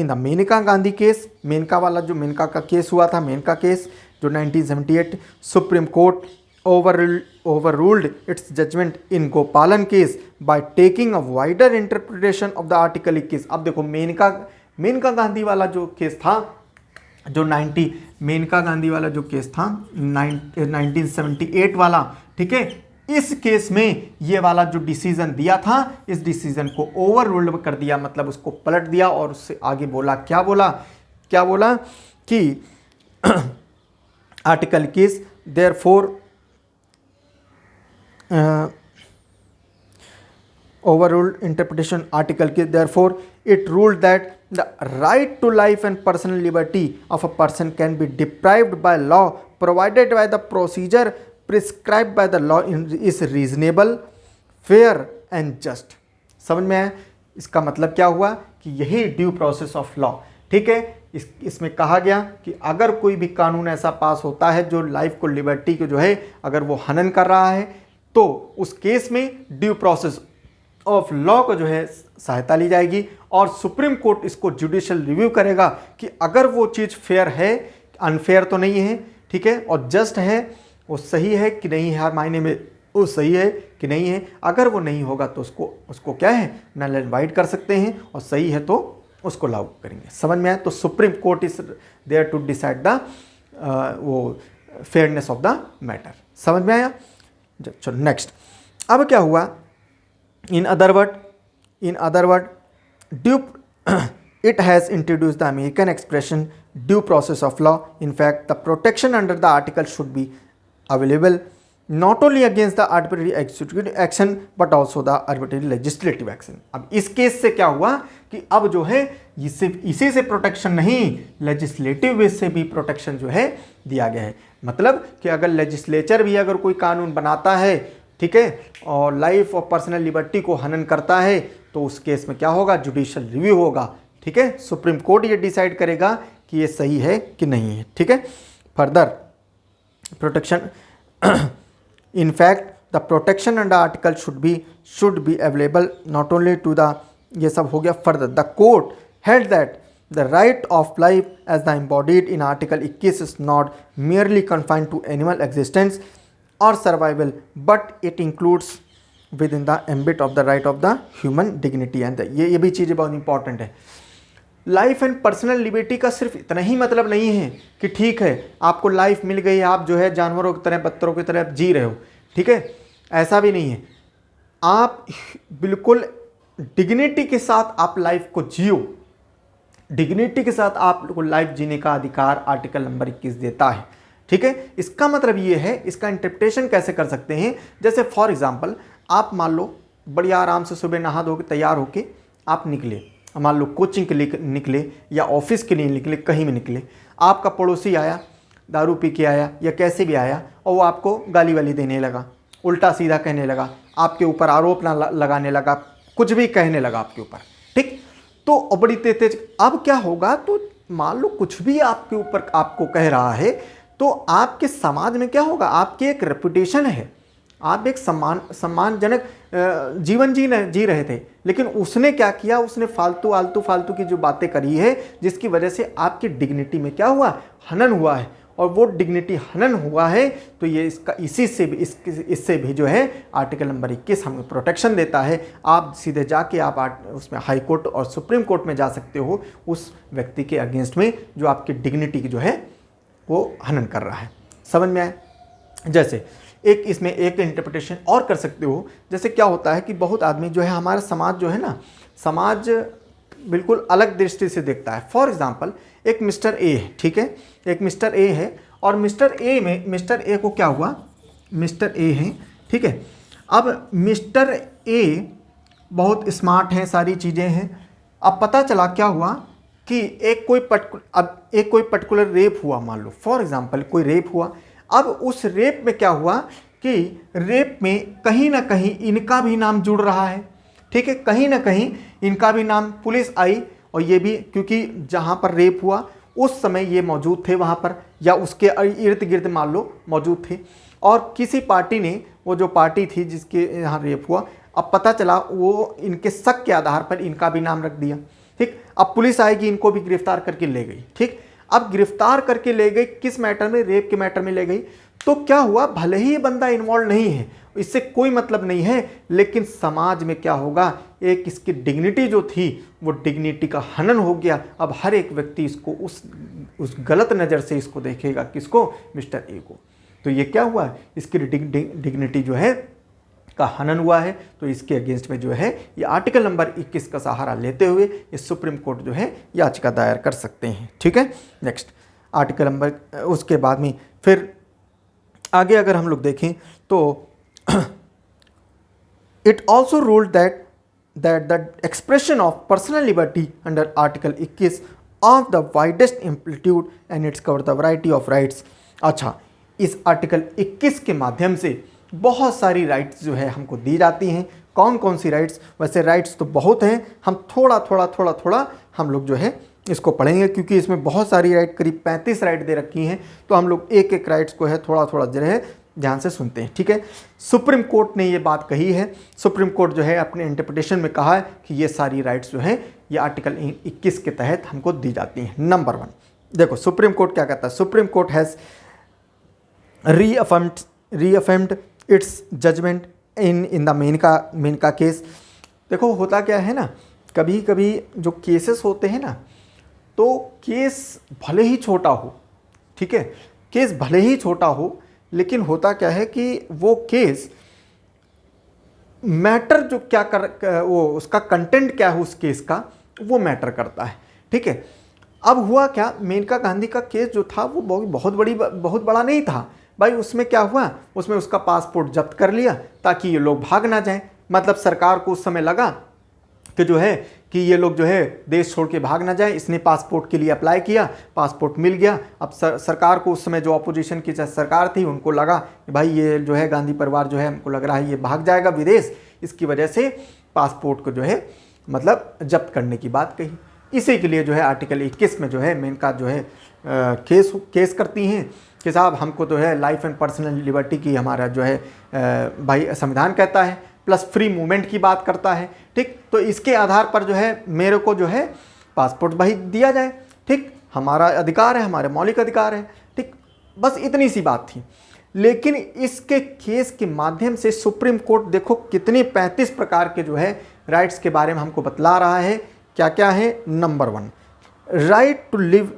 the Maneka Gandhi case, Maneka वाला जो मेनका का केस हुआ था, मेनका केस जो 1978, supreme court overruled its judgment in गोपालन case by taking a wider interpretation of the article 21। अब देखो मेनका गांधी वाला जो केस था, जो मेनका गांधी वाला जो केस था 1978 वाला, ठीक है, इस केस में ये वाला जो डिसीजन दिया था, इस डिसीजन को ओवररूल्ड कर दिया, मतलब उसको पलट दिया और उससे आगे बोला, क्या बोला कि article case therefore overruled interpretation article के therefore it ruled that the right to life and personal liberty of a person can be deprived by law provided by the procedure prescribed by the law is reasonable, fair and just। समझ में आया? इसका मतलब क्या हुआ कि यही due process of law. ठीक है, इसमें कहा गया कि अगर कोई भी कानून ऐसा पास होता है जो लाइफ को, लिबर्टी को जो है अगर वो हनन कर रहा है, तो उस केस में ड्यू प्रोसेस ऑफ लॉ को जो है सहायता ली जाएगी और सुप्रीम कोर्ट इसको जुडिशियल रिव्यू करेगा कि अगर वो चीज़ फेयर है, अनफेयर तो नहीं है, ठीक है, और जस्ट है, वो सही है कि नहीं है, हर मायने में वो सही है कि नहीं है। अगर वो नहीं होगा तो उसको क्या है, नल एंड वाइड कर सकते हैं, और सही है तो उसको लागू करेंगे। समझ में आया? तो Supreme Court is there to decide the वो फेयरनेस ऑफ द मैटर। समझ में आया? चलो नेक्स्ट, अब क्या हुआ, in other word due it has introduced the American expression due process of law। In fact, the protection under the article should be available not only against the arbitrary executive action but also the arbitrary legislative action। अब इस case से क्या हुआ कि अब जो है इसी से प्रोटेक्शन नहीं, लेजिस्लेटिव वे से भी प्रोटेक्शन जो है दिया गया है। मतलब कि अगर लेजिस्लेचर भी अगर कोई कानून बनाता है, ठीक है, और लाइफ और पर्सनल लिबर्टी को हनन करता है, तो उस केस में क्या होगा, जुडिशियल रिव्यू होगा। ठीक है, सुप्रीम कोर्ट ये डिसाइड करेगा कि ये सही है कि नहीं है। ठीक है, further protection in fact the protection under article should be available not only to the, ये सब हो गया। Further the court held that the right of life as the embodied in article 21 is not merely confined to animal existence or survival but it includes within the ambit of the right of the human dignity and ये भी चीज़ें बहुत important है। Life and personal liberty का सिर्फ इतना ही मतलब नहीं है कि ठीक है आपको लाइफ मिल गई, आप जो है जानवरों की तरह, बत्तरों की तरह जी रहे हो, ठीक है, ऐसा भी नहीं है। आप बिल्कुल डिग्निटी के साथ आप लाइफ को जियो, डिग्निटी के साथ आपको लाइफ जीने का अधिकार आर्टिकल नंबर 21 देता है। ठीक है, इसका मतलब ये है, इसका इंटरप्रिटेशन कैसे कर सकते हैं, जैसे फॉर एग्जांपल आप मान लो बढ़िया आराम से सुबह नहा धो के तैयार होके आप निकले, मान लो कोचिंग के लिए निकले या ऑफिस के लिए निकले, कहीं में निकले, आपका पड़ोसी आया, दारू पी के आया या कैसे भी आया, और वो आपको गाली वाली देने लगा, उल्टा सीधा कहने लगा, आपके ऊपर आरोप लगाने लगा, कुछ भी कहने लगा आपके ऊपर, ठीक, तो बड़ी तेज। अब क्या होगा, तो मान लो कुछ भी आपके ऊपर आपको कह रहा है, तो आपके समाज में क्या होगा, आपकी एक रेपुटेशन है, आप एक सम्मानजनक जीवन जी रहे थे, लेकिन उसने क्या किया, उसने फालतू की जो बातें करी है, जिसकी वजह से आपकी डिग्निटी में क्या हुआ, हनन हुआ है। और वो डिग्निटी हनन हुआ है तो ये इससे भी जो है आर्टिकल नंबर 21 हमें प्रोटेक्शन देता है। आप सीधे जाके आप उसमें हाई कोर्ट और सुप्रीम कोर्ट में जा सकते हो उस व्यक्ति के अगेंस्ट में जो आपकी डिग्निटी की जो है वो हनन कर रहा है। समझ में आए? जैसे इसमें एक इंटरप्रिटेशन और कर सकते हो, जैसे क्या होता है कि बहुत आदमी जो है, हमारा समाज जो है ना, समाज बिल्कुल अलग दृष्टि से देखता है। फॉर एग्जांपल एक मिस्टर ए है, ठीक है, एक मिस्टर ए है और मिस्टर ए को क्या हुआ, मिस्टर ए है, ठीक है। अब मिस्टर ए बहुत स्मार्ट हैं, सारी चीज़ें हैं। अब पता चला क्या हुआ कि एक कोई पर्टिकुलर रेप हुआ, मान लो फॉर एग्जांपल कोई रेप हुआ। अब उस रेप में क्या हुआ कि रेप में कहीं ना कहीं इनका भी नाम जुड़ रहा है, ठीक है, कहीं ना कहीं इनका भी नाम। पुलिस आई और ये भी, क्योंकि जहाँ पर रेप हुआ उस समय ये मौजूद थे वहाँ पर, या उसके इर्द गिर्द मान लो मौजूद थे, और किसी पार्टी ने, वो जो पार्टी थी जिसके यहाँ रेप हुआ, अब पता चला वो इनके शक के आधार पर इनका भी नाम रख दिया, ठीक। अब पुलिस आएगी, इनको भी गिरफ्तार करके ले गई, ठीक। अब गिरफ्तार करके ले गई, किस मैटर में, रेप के मैटर में ले गई। तो क्या हुआ, भले ही ये बंदा इन्वॉल्व नहीं है, इससे कोई मतलब नहीं है, लेकिन समाज में क्या होगा, एक इसकी डिग्निटी जो थी वो डिग्निटी का हनन हो गया। अब हर एक व्यक्ति इसको उस गलत नज़र से इसको देखेगा, किसको, मिस्टर ए को। तो ये क्या हुआ, इसकी डिग्निटी जो है का हनन हुआ है। तो इसके अगेंस्ट में जो है ये आर्टिकल नंबर 21 का सहारा लेते हुए ये सुप्रीम कोर्ट जो है याचिका दायर कर सकते हैं, ठीक है। नेक्स्ट आर्टिकल नंबर, उसके बाद में फिर आगे अगर हम लोग देखें तो it also ruled that the expression of personal liberty under article 21 of the widest amplitude and its cover the variety of rights. अच्छा, इस आर्टिकल 21 के माध्यम से बहुत सारी राइट्स जो है हमको दी जाती हैं। कौन कौन सी राइट्स, वैसे राइट्स तो बहुत हैं, हम थोड़ा हम लोग जो है इसको पढ़ेंगे, क्योंकि इसमें बहुत सारी राइट, करीब 35 राइट दे रखी हैं। तो हम लोग एक एक राइट्स को है थोड़ा जो है ध्यान से सुनते हैं, ठीक है। सुप्रीम कोर्ट ने ये बात कही है, सुप्रीम कोर्ट जो है अपने इंटरप्रिटेशन में कहा है कि ये सारी राइट्स जो है ये आर्टिकल 21 के तहत हमको दी जाती हैं। नंबर 1 देखो सुप्रीम कोर्ट क्या कहता है। Supreme court has reaffirmed its judgment in the Maneka case. देखो होता क्या है ना, कभी कभी जो केसेस होते हैं ना, तो केस भले ही छोटा हो, ठीक है, केस भले ही छोटा हो, लेकिन होता क्या है कि वो केस मैटर जो क्या वो उसका कंटेंट क्या है उस केस का, वो मैटर करता है, ठीक है। अब हुआ क्या, मेनका गांधी का केस जो था वो बहुत बड़ा नहीं था भाई। उसमें क्या हुआ, उसमें उसका पासपोर्ट जब्त कर लिया ताकि ये लोग भाग ना जाएं। मतलब सरकार को उस समय लगा कि जो है कि ये लोग जो है देश छोड़ के भाग ना जाए, इसने पासपोर्ट के लिए अप्लाई किया, पासपोर्ट मिल गया। अब सरकार को उस समय जो अपोजिशन की सरकार थी उनको लगा कि भाई ये जो है गांधी परिवार जो है, हमको लग रहा है ये भाग जाएगा विदेश, इसकी वजह से पासपोर्ट को जो है मतलब जब्त करने की बात कही। इसी के लिए जो है आर्टिकल 21 में जो है मेनका जो है केस करती हैं कि साहब हमको तो है लाइफ एंड पर्सनल लिबर्टी की हमारा जो है भाई संविधान कहता है, प्लस फ्री मूवमेंट की बात करता है, ठीक। तो इसके आधार पर जो है मेरे को जो है पासपोर्ट भाई दिया जाए, ठीक, हमारा अधिकार है, हमारे मौलिक अधिकार है, ठीक। बस इतनी सी बात थी। लेकिन इसके केस के माध्यम से सुप्रीम कोर्ट देखो कितने 35 प्रकार के जो है राइट्स के बारे में हमको बतला रहा है। क्या क्या है, number 1 right to live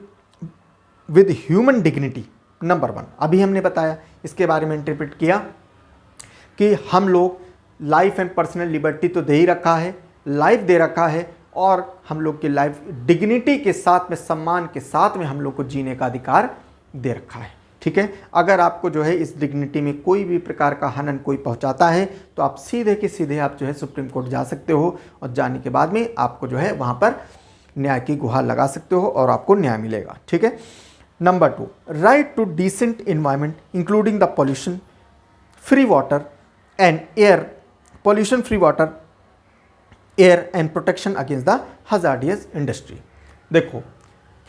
with human dignity. Number 1 अभी हमने बताया, इसके बारे में इंटरप्रेट किया कि हम लोग लाइफ एंड पर्सनल लिबर्टी तो दे ही रखा है, लाइफ दे रखा है, और हम लोग की लाइफ डिग्निटी के साथ में, सम्मान के साथ में हम लोग को जीने का अधिकार दे रखा है, ठीक है। अगर आपको जो है इस डिग्निटी में कोई भी प्रकार का हनन कोई पहुंचाता है तो आप सीधे के सीधे आप जो है सुप्रीम कोर्ट जा सकते हो, और जाने के बाद में आपको जो है वहाँ पर न्याय की गुहार लगा सकते हो और आपको न्याय मिलेगा, ठीक है। Number 2 right to decent environment including the pollution free water and air, pollution free water, air and protection against the hazardous industry। देखो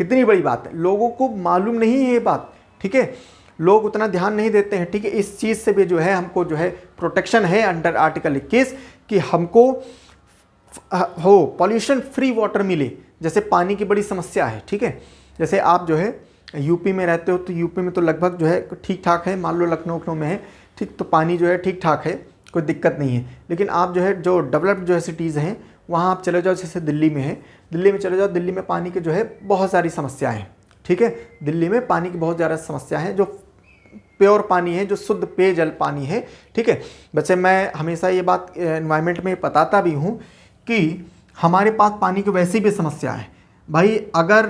कितनी बड़ी बात है, लोगों को मालूम नहीं है ये बात, ठीक है, लोग उतना ध्यान नहीं देते हैं, ठीक है। इस चीज़ से भी जो है हमको जो है प्रोटेक्शन है अंडर आर्टिकल 21 कि हमको हो पॉल्यूशन फ्री वाटर मिले। जैसे पानी की बड़ी समस्या है, ठीक है। जैसे आप जो है यूपी में रहते हो तो यूपी में तो लगभग जो है ठीक ठाक है, मान लो लखनऊ में है, ठीक, तो पानी जो है ठीक ठाक है, कोई दिक्कत नहीं है। लेकिन आप जो है जो डेवलप्ड जो है सिटीज़ हैं वहाँ आप चले जाओ, जैसे दिल्ली में है, दिल्ली में चले जाओ, दिल्ली में पानी के जो है बहुत सारी समस्याएं हैं, ठीक है। दिल्ली में पानी की बहुत ज़्यादा समस्या है, जो प्योर पानी है, जो शुद्ध पेयजल पानी है, ठीक है। वैसे मैं हमेशा ये बात एनवायरनमेंट में बताता भी हूँ कि हमारे पास पानी की वैसी भी समस्या है भाई। अगर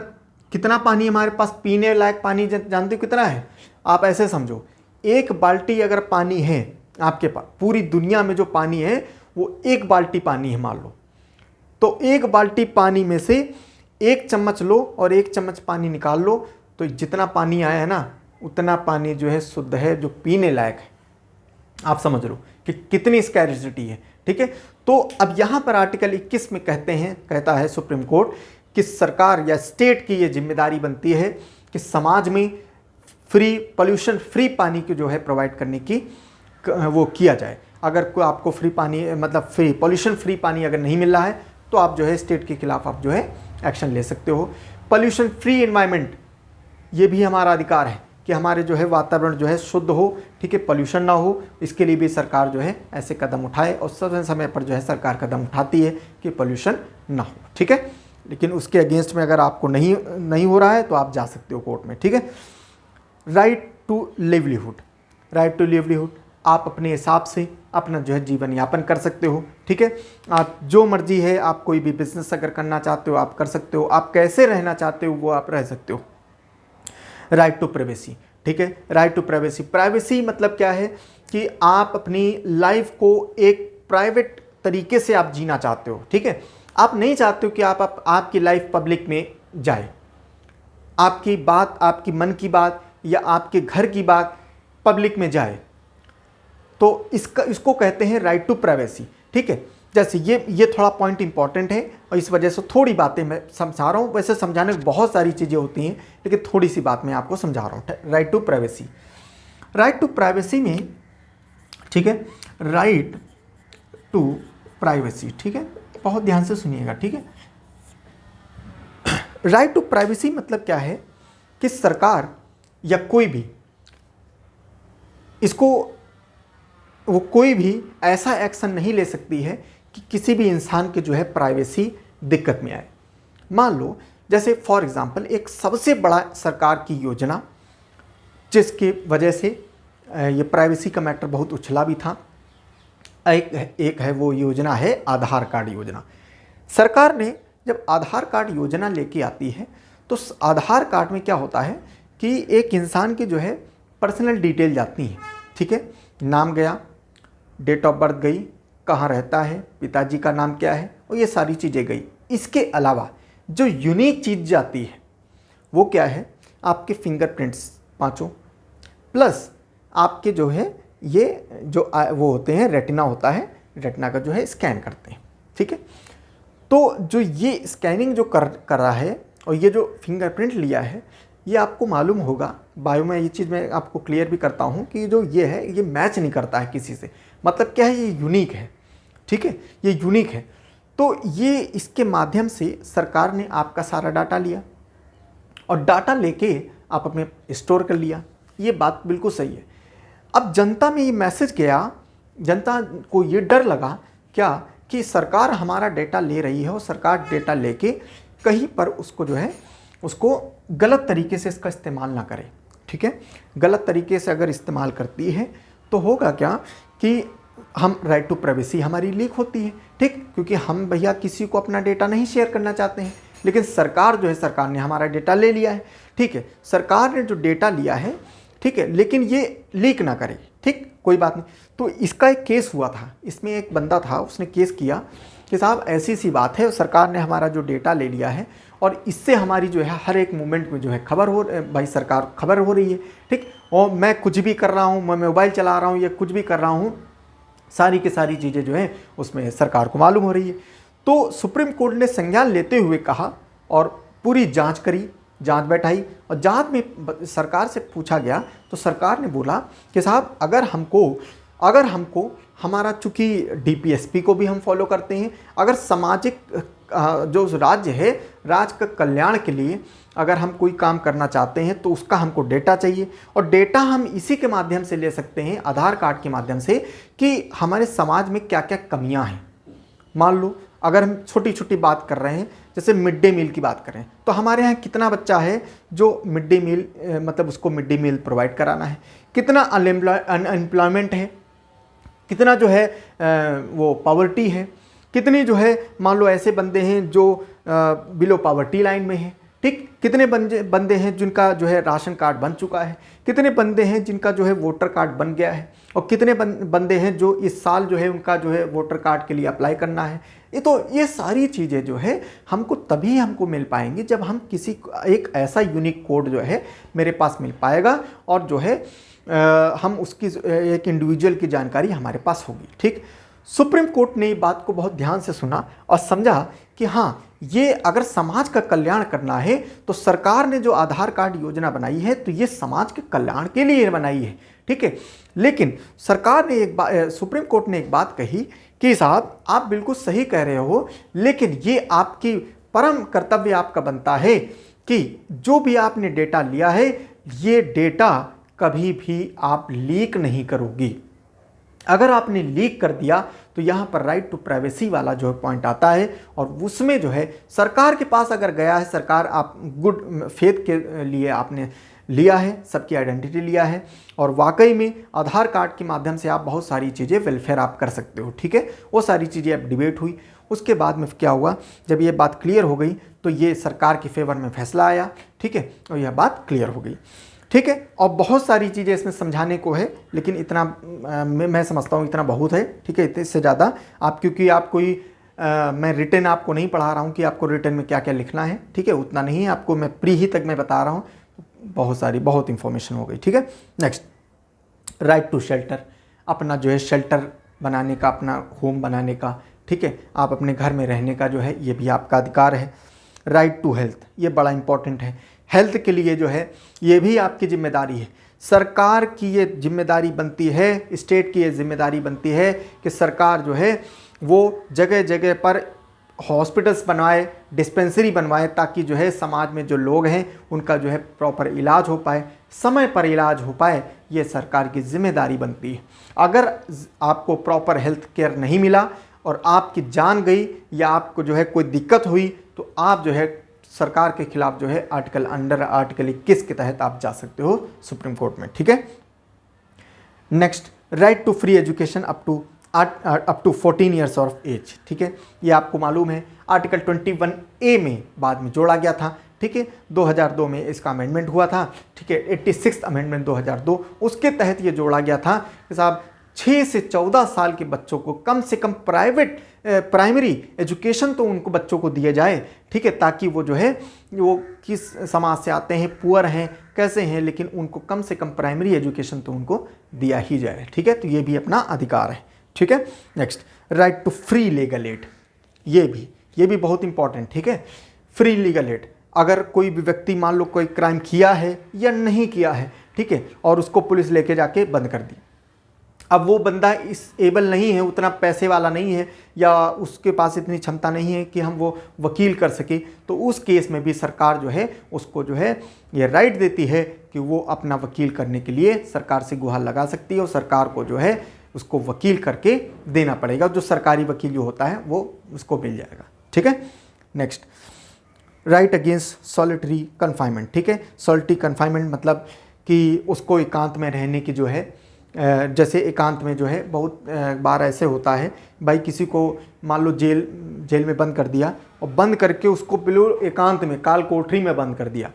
कितना पानी हमारे पास पीने लायक पानी जानते हो कितना है? आप ऐसे समझो, एक बाल्टी अगर पानी है आपके पास, पूरी दुनिया में जो पानी है वो एक बाल्टी पानी है मान लो, तो एक बाल्टी पानी में से एक चम्मच लो और एक चम्मच पानी निकाल लो, तो जितना पानी आया है ना उतना पानी जो है शुद्ध है, जो पीने लायक है। आप समझ लो कि कितनी स्कैरिसिटी है, ठीक है। तो अब यहाँ पर आर्टिकल 21 में कहता है सुप्रीम कोर्ट कि सरकार या स्टेट की ये जिम्मेदारी बनती है कि समाज में पोल्यूशन फ्री पानी को जो है प्रोवाइड करने की वो किया जाए। अगर कोई आपको फ्री पानी मतलब पोल्यूशन फ्री पानी अगर नहीं मिल रहा है तो आप जो है स्टेट के खिलाफ आप जो है एक्शन ले सकते हो। पोल्यूशन फ्री एनवायरनमेंट, ये भी हमारा अधिकार है कि हमारे जो है वातावरण जो है शुद्ध हो, ठीक है, पोल्यूशन ना हो। इसके लिए भी सरकार जो है ऐसे कदम उठाए और समय समय पर जो है सरकार कदम उठाती है कि पोल्यूशन ना हो, ठीक है। लेकिन उसके अगेंस्ट में अगर आपको नहीं हो रहा है तो आप जा सकते हो कोर्ट में, ठीक है। Right to livelihood, right to livelihood, आप अपने हिसाब से अपना जो है जीवन यापन कर सकते हो, ठीक है। आप जो मर्जी है, आप कोई भी बिजनेस अगर करना चाहते हो आप कर सकते हो, आप कैसे रहना चाहते हो वो आप रह सकते हो। राइट टू प्राइवेसी, ठीक है। राइट टू प्राइवेसी, प्राइवेसी मतलब क्या है कि आप अपनी लाइफ को एक प्राइवेट तरीके से आप जीना चाहते हो, ठीक है। आप नहीं चाहते हो कि आपकी लाइफ पब्लिक में जाए, आपकी बात, आपकी मन की बात या आपके घर की बात पब्लिक में जाए, तो इसको कहते हैं राइट टू प्राइवेसी, ठीक है। जैसे ये थोड़ा पॉइंट इंपॉर्टेंट है और इस वजह से थोड़ी बातें मैं समझा रहा हूँ। वैसे समझाने में बहुत सारी चीज़ें होती हैं लेकिन थोड़ी सी बात मैं आपको समझा रहा हूँ। Right to privacy, right to privacy में, ठीक है, राइट टू प्राइवेसी, ठीक है, बहुत ध्यान से सुनिएगा, ठीक है। राइट टू प्राइवेसी मतलब क्या है कि सरकार या कोई भी वो कोई भी ऐसा एक्शन नहीं ले सकती है कि किसी भी इंसान के जो है प्राइवेसी दिक्कत में आए। मान लो जैसे फॉर एग्जांपल एक सबसे बड़ा सरकार की योजना जिसकी वजह से ये प्राइवेसी का मैटर बहुत उछला भी था, एक है वो योजना है आधार कार्ड योजना। सरकार ने जब आधार कार्ड योजना लेके आती है तो आधार कार्ड में क्या होता है कि एक इंसान की जो है पर्सनल डिटेल जाती हैं, ठीक है, नाम गया, डेट ऑफ बर्थ गई, कहाँ रहता है, पिताजी का नाम क्या है, और ये सारी चीज़ें गई। इसके अलावा जो यूनिक चीज़ जाती है वो क्या है, आपके फिंगरप्रिंट्स पाँचों, प्लस आपके जो है ये जो वो होते हैं रेटिना होता है, रेटिना का जो है स्कैन करते हैं, ठीक है। तो जो ये स्कैनिंग जो कर रहा है और ये जो फिंगरप्रिंट लिया है, ये आपको मालूम होगा बायो में, ये चीज़ मैं आपको क्लियर भी करता हूँ कि जो ये है ये मैच नहीं करता है किसी से। मतलब क्या है, ये यूनिक है, ठीक है, ये यूनिक है। तो ये इसके माध्यम से सरकार ने आपका सारा डाटा लिया और डाटा लेके आप अपने स्टोर कर लिया। ये बात बिल्कुल सही है। अब जनता में ये मैसेज गया, जनता को ये डर लगा क्या कि सरकार हमारा डेटा ले रही है और सरकार डेटा लेके कहीं पर उसको जो है उसको गलत तरीके से इसका इस्तेमाल ना करे, ठीक है। गलत तरीके से अगर इस्तेमाल करती है तो होगा क्या कि हम राइट टू प्राइवेसी हमारी लीक होती है, ठीक, क्योंकि हम भैया किसी को अपना डेटा नहीं शेयर करना चाहते हैं। लेकिन सरकार जो है, सरकार ने हमारा डेटा ले लिया है, ठीक है, सरकार ने जो डेटा लिया है, ठीक है, लेकिन ये लीक ना करे, ठीक, कोई बात नहीं। तो इसका एक केस हुआ था, इसमें एक बंदा था, उसने केस किया कि साहब ऐसी सी बात है, सरकार ने हमारा जो डेटा ले लिया है और इससे हमारी जो है हर एक मोमेंट में जो है भाई सरकार खबर हो रही है, ठीक, और मैं कुछ भी कर रहा हूँ, मैं मोबाइल चला रहा हूँ या कुछ भी कर रहा हूँ, सारी की सारी चीज़ें जो हैं उसमें सरकार को मालूम हो रही है। तो सुप्रीम कोर्ट ने संज्ञान लेते हुए कहा और पूरी जांच करी, जांच बैठाई और जांच में सरकार से पूछा गया तो सरकार ने बोला कि साहब अगर हमको अगर हमको हमारा, चूँकि डीपीएसपी को भी हम फॉलो करते हैं, अगर सामाजिक जो राज्य है, राज्य का कल्याण के लिए अगर हम कोई काम करना चाहते हैं तो उसका हमको डेटा चाहिए, और डेटा हम इसी के माध्यम से ले सकते हैं, आधार कार्ड के माध्यम से, कि हमारे समाज में क्या क्या कमियां हैं। मान लो अगर हम छोटी छोटी बात कर रहे हैं, जैसे मिड डे मील की बात करें, तो हमारे यहाँ कितना बच्चा है जो मिड डे मील मतलब उसको मिड डे मील प्रोवाइड कराना है, कितना अनएम्प्लॉयमेंट है, कितना जो है वो पॉवर्टी है, कितनी जो है मान लो ऐसे बंदे हैं जो बिलो पॉवर्टी लाइन में हैं, ठीक, कितने बंदे हैं जिनका जो है राशन कार्ड बन चुका है, कितने बंदे हैं जिनका जो है वोटर कार्ड बन गया है, और कितने बंदे हैं जो इस साल जो है उनका जो है वोटर कार्ड के लिए अप्लाई करना है। ये सारी चीज़ें जो है तभी हमको मिल पाएंगी जब हम किसी एक ऐसा यूनिक कोड जो है मेरे पास मिल पाएगा, और जो है हम उसकी एक इंडिविजुअल की जानकारी हमारे पास होगी। ठीक, सुप्रीम कोर्ट ने ये बात को बहुत ध्यान से सुना और समझा कि हाँ, ये अगर समाज का कल्याण करना है तो सरकार ने जो आधार कार्ड योजना बनाई है तो ये समाज के कल्याण के लिए बनाई है। ठीक है, लेकिन सरकार ने सुप्रीम कोर्ट ने एक बात कही कि साहब आप बिल्कुल सही कह रहे हो, लेकिन ये आपकी परम कर्तव्य आपका बनता है कि जो भी आपने डेटा लिया है, ये डेटा कभी भी आप लीक नहीं करोगी। अगर आपने लीक कर दिया तो यहाँ पर राइट टू प्राइवेसी वाला जो पॉइंट आता है, और उसमें जो है सरकार के पास अगर गया है, सरकार आप गुड फेथ के लिए आपने लिया है, सबकी आइडेंटिटी लिया है, और वाकई में आधार कार्ड के माध्यम से आप बहुत सारी चीज़ें वेलफेयर आप कर सकते हो। ठीक है, वो सारी चीज़ें अब डिबेट हुई, उसके बाद में क्या हुआ, जब ये बात क्लियर हो गई तो ये सरकार के फेवर में फैसला आया। ठीक है, और यह बात क्लियर हो गई। ठीक है, और बहुत सारी चीज़ें इसमें समझाने को है, लेकिन इतना मैं समझता हूँ इतना बहुत है। ठीक है, इससे ज़्यादा आप, क्योंकि आप कोई मैं रिटर्न आपको नहीं पढ़ा रहा हूँ कि आपको रिटर्न में क्या क्या लिखना है। ठीक है, उतना नहीं है, आपको मैं प्री ही तक मैं बता रहा हूँ, बहुत इंफॉर्मेशन हो गई। ठीक है, नेक्स्ट, राइट टू शेल्टर, अपना जो है शेल्टर बनाने का, अपना होम बनाने का। ठीक है, आप अपने घर में रहने का जो है ये भी आपका अधिकार है। राइट टू हेल्थ, ये बड़ा इंपॉर्टेंट है। हेल्थ के लिए जो है ये भी आपकी जिम्मेदारी है, सरकार की ये जिम्मेदारी बनती है, स्टेट की ये जिम्मेदारी बनती है कि सरकार जो है वो जगह जगह पर हॉस्पिटल्स बनवाए, डिस्पेंसरी बनवाए, ताकि जो है समाज में जो लोग हैं उनका जो है प्रॉपर इलाज हो पाए, समय पर इलाज हो पाए। ये सरकार की जिम्मेदारी बनती है। अगर आपको प्रॉपर हेल्थ केयर नहीं मिला और आपकी जान गई या आपको जो है कोई दिक्कत हुई, तो आप जो है सरकार के खिलाफ जो है अंडर आर्टिकल 21 के तहत आप जा सकते हो सुप्रीम कोर्ट में। ठीक है, next, right to free education up to 14 years of age. ठीक है, ये आपको मालूम है आर्टिकल 21A में बाद में जोड़ा गया था। ठीक है, 2002 में इसका अमेंडमेंट हुआ था। ठीक है, 86th अमेंडमेंट 2002, उसके तहत ये जोड़ा गया था कि साहब 6 से 14 साल के बच्चों को कम से कम प्राइमरी एजुकेशन तो उनको बच्चों को दिया जाए। ठीक है, ताकि वो जो है वो किस समाज से आते हैं, पुअर हैं, कैसे हैं, लेकिन उनको कम से कम प्राइमरी एजुकेशन तो उनको दिया ही जाए। ठीक है, तो ये भी अपना अधिकार है। ठीक है, next, right to free legal aid, ये भी बहुत इंपॉर्टेंट। ठीक है, फ्री लीगल एड, अगर कोई भी व्यक्ति मान लो कोई क्राइम किया है या नहीं किया है, ठीक है, और उसको पुलिस लेके जाके बंद कर दी, अब वो बंदा इस एबल नहीं है, उतना पैसे वाला नहीं है, या उसके पास इतनी क्षमता नहीं है कि हम वो वकील कर सके, तो उस केस में भी सरकार जो है उसको जो है ये राइट देती है कि वो अपना वकील करने के लिए सरकार से गुहार लगा सकती है, और सरकार को जो है उसको वकील करके देना पड़ेगा। जो सरकारी वकील जो होता है वो उसको मिल जाएगा। ठीक है, next, right against solitary confinement. ठीक है, सॉलिटरी कन्फाइनमेंट मतलब कि उसको एकांत में रहने की जो है, जैसे एकांत में जो है बहुत बार ऐसे होता है, भाई किसी को मान लो जेल में बंद कर दिया और बंद करके उसको बिल्कुल एकांत में काल कोठरी में बंद कर दिया,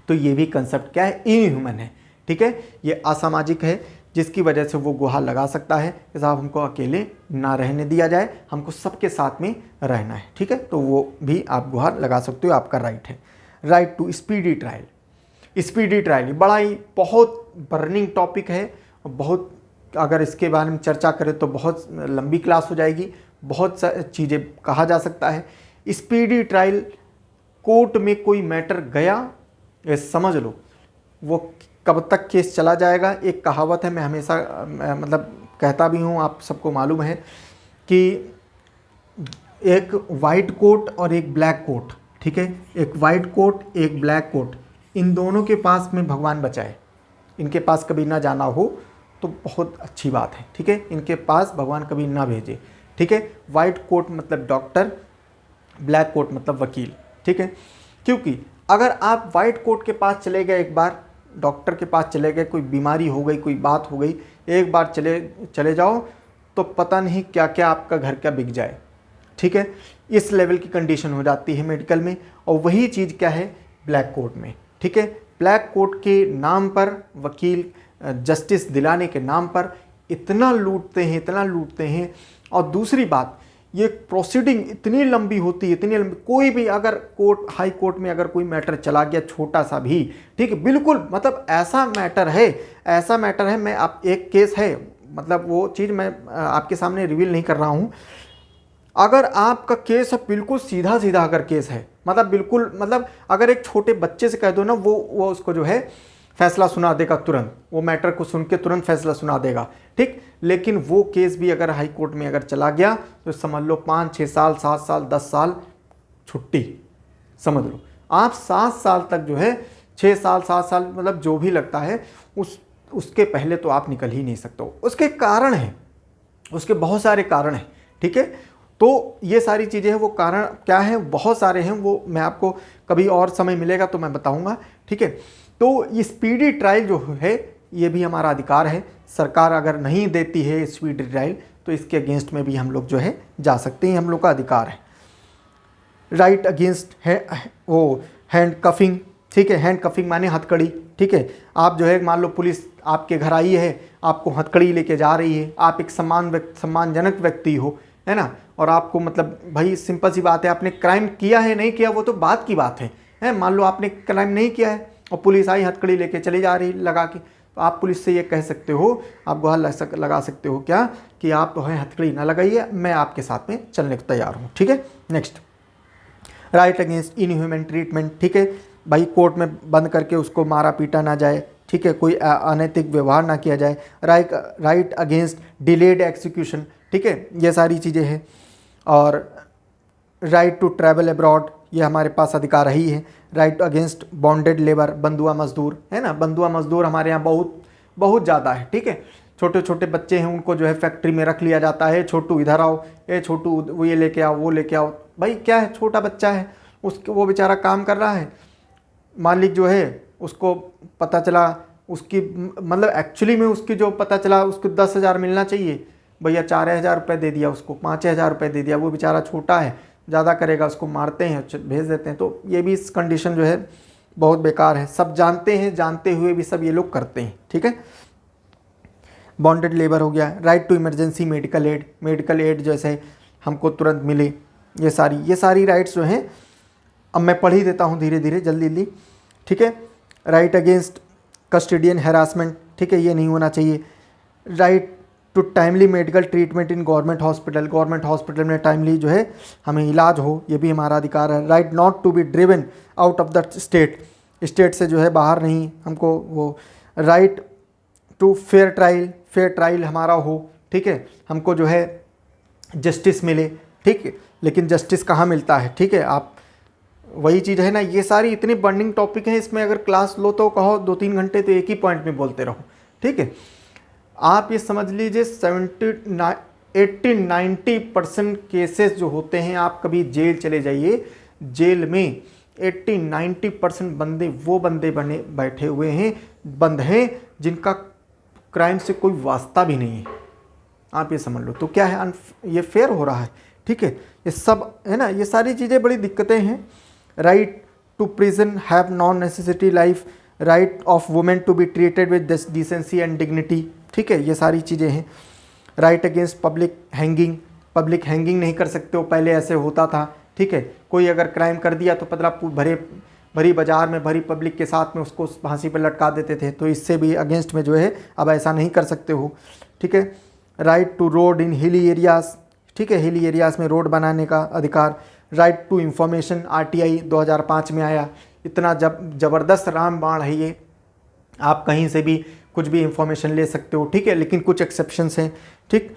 तो ये भी कंसेप्ट क्या है, इनह्यूमन है। ठीक है, ये असामाजिक है, जिसकी वजह से वो गुहार लगा सकता है कि साहब हमको अकेले ना रहने दिया जाए, हमको सबके साथ में रहना है। ठीक है, तो वो भी आप गुहार लगा सकते हो, आपका राइट है। Right to speedy trial, speedy trial बड़ा ही बहुत बर्निंग टॉपिक है, बहुत अगर इसके बारे में चर्चा करें तो बहुत लंबी क्लास हो जाएगी, बहुत चीज़ें कहा जा सकता है। स्पीडी ट्रायल, कोर्ट में कोई मैटर गया, ये समझ लो वो कब तक केस चला जाएगा। एक कहावत है, मैं हमेशा मतलब कहता भी हूँ, आप सबको मालूम है कि एक वाइट कोट और एक ब्लैक कोट, ठीक है, एक वाइट कोट एक ब्लैक कोट, इन दोनों के पास में भगवान बचाए, इनके पास कभी ना जाना हो तो बहुत अच्छी बात है, ठीक है, इनके पास भगवान कभी ना भेजे, ठीक है। वाइट कोट मतलब डॉक्टर, ब्लैक कोट मतलब वकील, ठीक है। क्योंकि अगर आप वाइट कोट के पास चले गए, एक बार डॉक्टर के पास चले गए, कोई बीमारी हो गई, कोई बात हो गई, एक बार चले जाओ तो पता नहीं क्या क्या आपका घर क्या बिक जाए, ठीक है। इस लेवल की कंडीशन हो जाती है मेडिकल में। और वही चीज़ क्या है ब्लैक कोट में, ठीक है। ब्लैक कोट के नाम पर वकील जस्टिस दिलाने के नाम पर इतना लूटते हैं, इतना लूटते हैं। और दूसरी बात, ये प्रोसीडिंग इतनी लंबी होती है, इतनी लंबी, कोई भी अगर कोर्ट हाई कोर्ट में अगर कोई मैटर चला गया छोटा सा भी, ठीक है, बिल्कुल मतलब ऐसा मैटर है, मैं आप एक केस है, मतलब वो चीज़ मैं आपके सामने रिवील नहीं कर रहा हूँ। अगर आपका केस है बिल्कुल सीधा सीधा अगर केस है, मतलब बिल्कुल, मतलब अगर एक छोटे बच्चे से कह दो ना, वो उसको जो है फैसला सुना देगा तुरंत, वो मैटर को सुन के तुरंत फैसला सुना देगा, ठीक। लेकिन वो केस भी अगर हाई कोर्ट में अगर चला गया तो समझ लो 5-6 साल, 7 साल, 10 साल छुट्टी, समझ लो आप 7 साल तक जो है, 6 साल 7 साल मतलब जो भी लगता है, उसके पहले तो आप निकल ही नहीं सकते हो। उसके कारण हैं, उसके बहुत सारे कारण हैं, ठीक है। तो ये सारी चीज़ें हैं, वो कारण क्या है, बहुत सारे हैं, वो मैं आपको कभी और समय मिलेगा तो मैं बताऊंगा, ठीक है। तो ये स्पीडी ट्रायल जो है ये भी हमारा अधिकार है। सरकार अगर नहीं देती है स्पीडी ट्रायल तो इसके अगेंस्ट में भी हम लोग जो है जा सकते हैं, हम लोग का अधिकार है। राइट अगेंस्ट है वो हैंड कफिंग, ठीक है, हैंड कफिंग माने हथकड़ी, ठीक है। आप जो है मान लो पुलिस आपके घर आई है, आपको हथकड़ी लेके जा रही है, आप एक सम्मानजनक व्यक्ति हो, है ना, और आपको मतलब भाई सिंपल सी बात है, आपने क्राइम किया है नहीं किया वो तो बात की बात है, मान लो आपने क्राइम नहीं किया है और पुलिस आई हथकड़ी लेके चली जा रही लगा के, तो आप पुलिस से ये कह सकते हो, आप गुहार लगा सकते हो क्या कि आप तो है हथकड़ी ना लगाइए, मैं आपके साथ में चलने को तैयार हूँ, ठीक है। Next, right against inhuman treatment, ठीक है, भाई कोर्ट में बंद करके उसको मारा पीटा ना जाए, ठीक है, कोई अनैतिक व्यवहार ना किया जाए। राइट अगेंस्ट डिलेड एक्सिक्यूशन, ठीक है, ये सारी चीज़ें हैं। और राइट टू ट्रैवल अब्रॉड, ये हमारे पास अधिकार ही है। राइट अगेंस्ट बॉन्डेड लेबर, बंधुआ मजदूर, है ना, बंधुआ मजदूर हमारे यहाँ बहुत ज़्यादा है, ठीक है। छोटे छोटे बच्चे हैं उनको जो है फैक्ट्री में रख लिया जाता है, छोटू इधर आओ, ए छोटू वो ये लेके आओ, वो लेके आओ, भाई क्या है, छोटा बच्चा है, वो बेचारा काम कर रहा है, मालिक जो है उसको पता चला उसकी मतलब एक्चुअली में उसकी जो पता चला उसको 10,000 मिलना चाहिए, भैया 4,000 रुपये दे दिया उसको, 5,000 रुपये दे दिया, वो बेचारा छोटा है, ज़्यादा करेगा, उसको मारते हैं, भेज देते हैं। तो ये भी इस कंडीशन जो है बहुत बेकार है, सब जानते हैं, जानते हुए भी सब ये लोग करते हैं, ठीक है। बॉन्डेड लेबर हो गया। Right to emergency medical aid जैसे हमको तुरंत मिले, ये सारी राइट्स जो हैं, अब मैं पढ़ ही देता हूँ धीरे धीरे जल्दी, ठीक है। राइट अगेंस्ट कस्टडियन हैरासमेंट, ठीक है, ये नहीं होना चाहिए। Right to timely medical treatment in government hospital में टाइमली जो है हमें इलाज हो, ये भी हमारा अधिकार है। Right not to be driven out of the state से जो है बाहर नहीं हमको वो। राइट टू फेयर ट्रायल हमारा हो, ठीक है, हमको जो है जस्टिस मिले, ठीक है, लेकिन जस्टिस कहाँ मिलता है, ठीक है, आप वही चीज़ है ना, ये सारी इतनी बर्निंग टॉपिक हैं, इसमें अगर क्लास लो तो कहो 2-3 घंटे तो एक ही पॉइंट में बोलते रहो, ठीक है। आप ये समझ लीजिए 80-90% केसेस जो होते हैं, आप कभी जेल चले जाइए, जेल में 80-90% बंदे बने बैठे हुए हैं, बंद हैं जिनका क्राइम से कोई वास्ता भी नहीं है, आप ये समझ लो। तो क्या है, ये फेयर हो रहा है, ठीक है, ये सब है ना, ये सारी चीज़ें बड़ी दिक्कतें हैं। Right to prison have non necessity life, right of women to be treated with decency and dignity, ठीक है, ये सारी चीज़ें हैं। राइट अगेंस्ट पब्लिक हैंगिंग नहीं कर सकते हो, पहले ऐसे होता था, ठीक है, कोई अगर क्राइम कर दिया तो पतला भरी बाजार में भरी पब्लिक के साथ में उसको फांसी पर लटका देते थे, तो इससे भी अगेंस्ट में जो है अब ऐसा नहीं कर सकते हो, ठीक है। Right to road in hilly areas, ठीक है, हिली एरियाज में रोड बनाने का अधिकार। राइट टू इंफॉर्मेशन, RTI 2005 में आया, इतना ज़बरदस्त रामबाण है ये, आप कहीं से भी कुछ भी इंफॉर्मेशन ले सकते हो, ठीक है, लेकिन कुछ एक्सेप्शंस हैं, ठीक।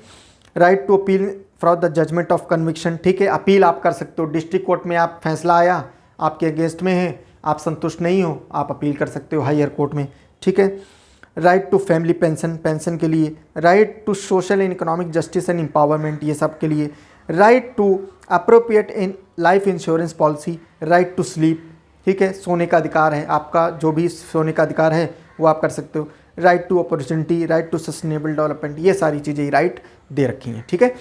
Right to appeal from the judgement of conviction, ठीक है, अपील आप कर सकते हो, डिस्ट्रिक्ट कोर्ट में आप फैसला आया आपके अगेंस्ट में है, आप संतुष्ट नहीं हो, आप अपील कर सकते हो हायर कोर्ट में, ठीक है। Right to family pension, pension के लिए, right to social and economic justice and empowerment, ये सब के लिए, right to appropriate in life insurance policy, right to sleep, ठीक है, सोने का अधिकार है आपका, जो भी सोने का अधिकार है वो आप कर सकते हो, right to opportunity, right to sustainable development, ये सारी चीज़ें राइट दे रखी हैं, ठीक है।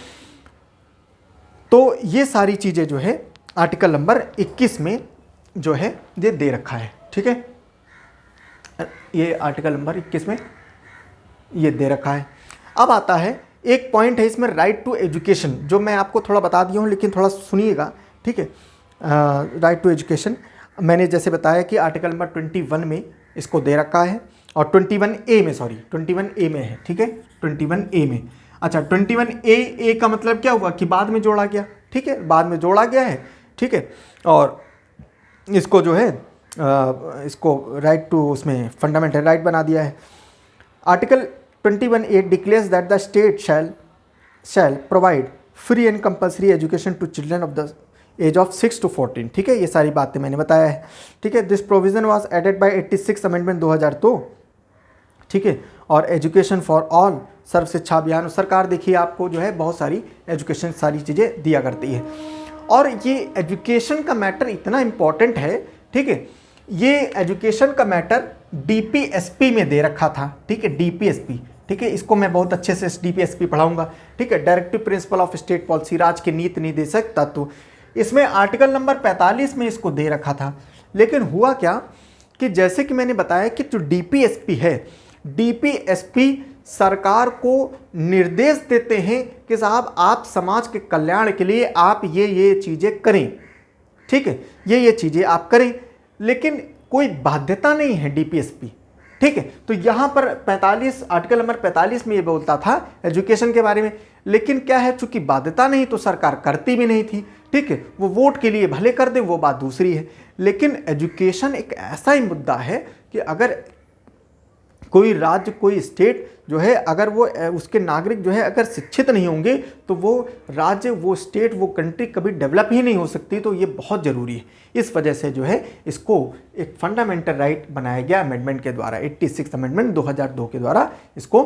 तो ये सारी चीज़ें जो है आर्टिकल नंबर 21 में जो है ये दे रखा है, ठीक है, ये आर्टिकल नंबर 21 में ये दे रखा है। अब आता है एक पॉइंट है इसमें, राइट टू एजुकेशन, जो मैं आपको थोड़ा बता दिया हूँ लेकिन थोड़ा सुनिएगा, ठीक है। राइट टू एजुकेशन मैंने जैसे बताया कि आर्टिकल नंबर 21 में इसको दे रखा है, और 21A में, सॉरी 21A में है, ठीक है, 21A में। अच्छा, 21A का मतलब क्या हुआ कि बाद में जोड़ा गया, ठीक है, बाद में जोड़ा गया है, ठीक है, और इसको जो है इसको राइट टू उसमें फंडामेंटल राइट बना दिया है। Article 21A declares that the state shall provide free and compulsory education to children of the age of 6 to 14, ठीक है, ये सारी बातें मैंने बताया है, ठीक है। This provision was added by 86 amendment 2002, ठीक है, और एजुकेशन फॉर ऑल, सर्व शिक्षा अभियान, सरकार देखिए आपको जो है बहुत सारी एजुकेशन सारी चीज़ें दिया करती है, और ये एजुकेशन का मैटर इतना इम्पॉर्टेंट है, ठीक है, ये एजुकेशन का मैटर DPSP में दे रखा था, ठीक है, DPSP, ठीक है, इसको मैं बहुत अच्छे से DPSP पढ़ाऊंगा, ठीक है, directive principle of state policy, राज्य के नीति निर्देशक तत्व, इसमें आर्टिकल नंबर 45 में इसको दे रखा था। लेकिन हुआ क्या कि जैसे कि मैंने बताया कि जो DPSP है, DPSP सरकार को निर्देश देते हैं कि साहब आप समाज के कल्याण के लिए आप ये चीज़ें करें, ठीक है, ये चीज़ें आप करें, लेकिन कोई बाध्यता नहीं है DPSP, ठीक है। तो यहाँ पर 45 आर्टिकल नंबर 45 में ये बोलता था एजुकेशन के बारे में, लेकिन क्या है, चूंकि बाध्यता नहीं तो सरकार करती भी नहीं थी, ठीक है, वो वोट के लिए भले कर दे वो बात दूसरी है, लेकिन एजुकेशन एक ऐसा ही मुद्दा है कि अगर कोई राज्य कोई स्टेट जो है अगर वो उसके नागरिक जो है अगर शिक्षित नहीं होंगे तो वो राज्य वो स्टेट वो कंट्री कभी डेवलप ही नहीं हो सकती। तो ये बहुत ज़रूरी है, इस वजह से जो है इसको एक फंडामेंटल राइट बनाया गया अमेंडमेंट के द्वारा, 86 अमेंडमेंट 2002 के द्वारा इसको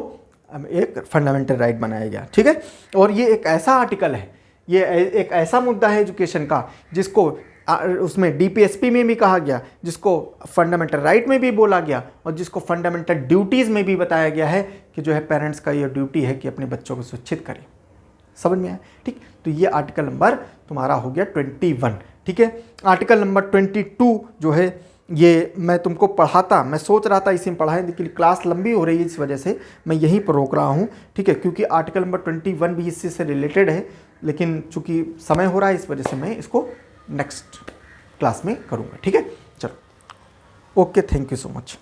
एक फंडामेंटल राइट बनाया गया, ठीक है। और ये एक ऐसा आर्टिकल है, ये एक ऐसा मुद्दा है एजुकेशन का जिसको उसमें DPSP में भी कहा गया, जिसको फंडामेंटल राइट में भी बोला गया, और जिसको फंडामेंटल ड्यूटीज़ में भी बताया गया है कि जो है पेरेंट्स का ये ड्यूटी है कि अपने बच्चों को शिक्षित करें। समझ में आया, ठीक। तो ये आर्टिकल नंबर तुम्हारा हो गया 21, ठीक है। आर्टिकल नंबर 22 जो है ये मैं तुमको पढ़ाता, मैं सोच रहा था इसी में पढ़ाएं, लेकिन क्लास लंबी हो रही है इस वजह से मैं यहीं पर रोक रहा हूँ, ठीक है, क्योंकि आर्टिकल नंबर 21 भी इससे से रिलेटेड है, लेकिन चूँकि समय हो रहा है इस वजह से मैं इसको नेक्स्ट क्लास में करूँगा, ठीक है। चलो, okay, thank you so much.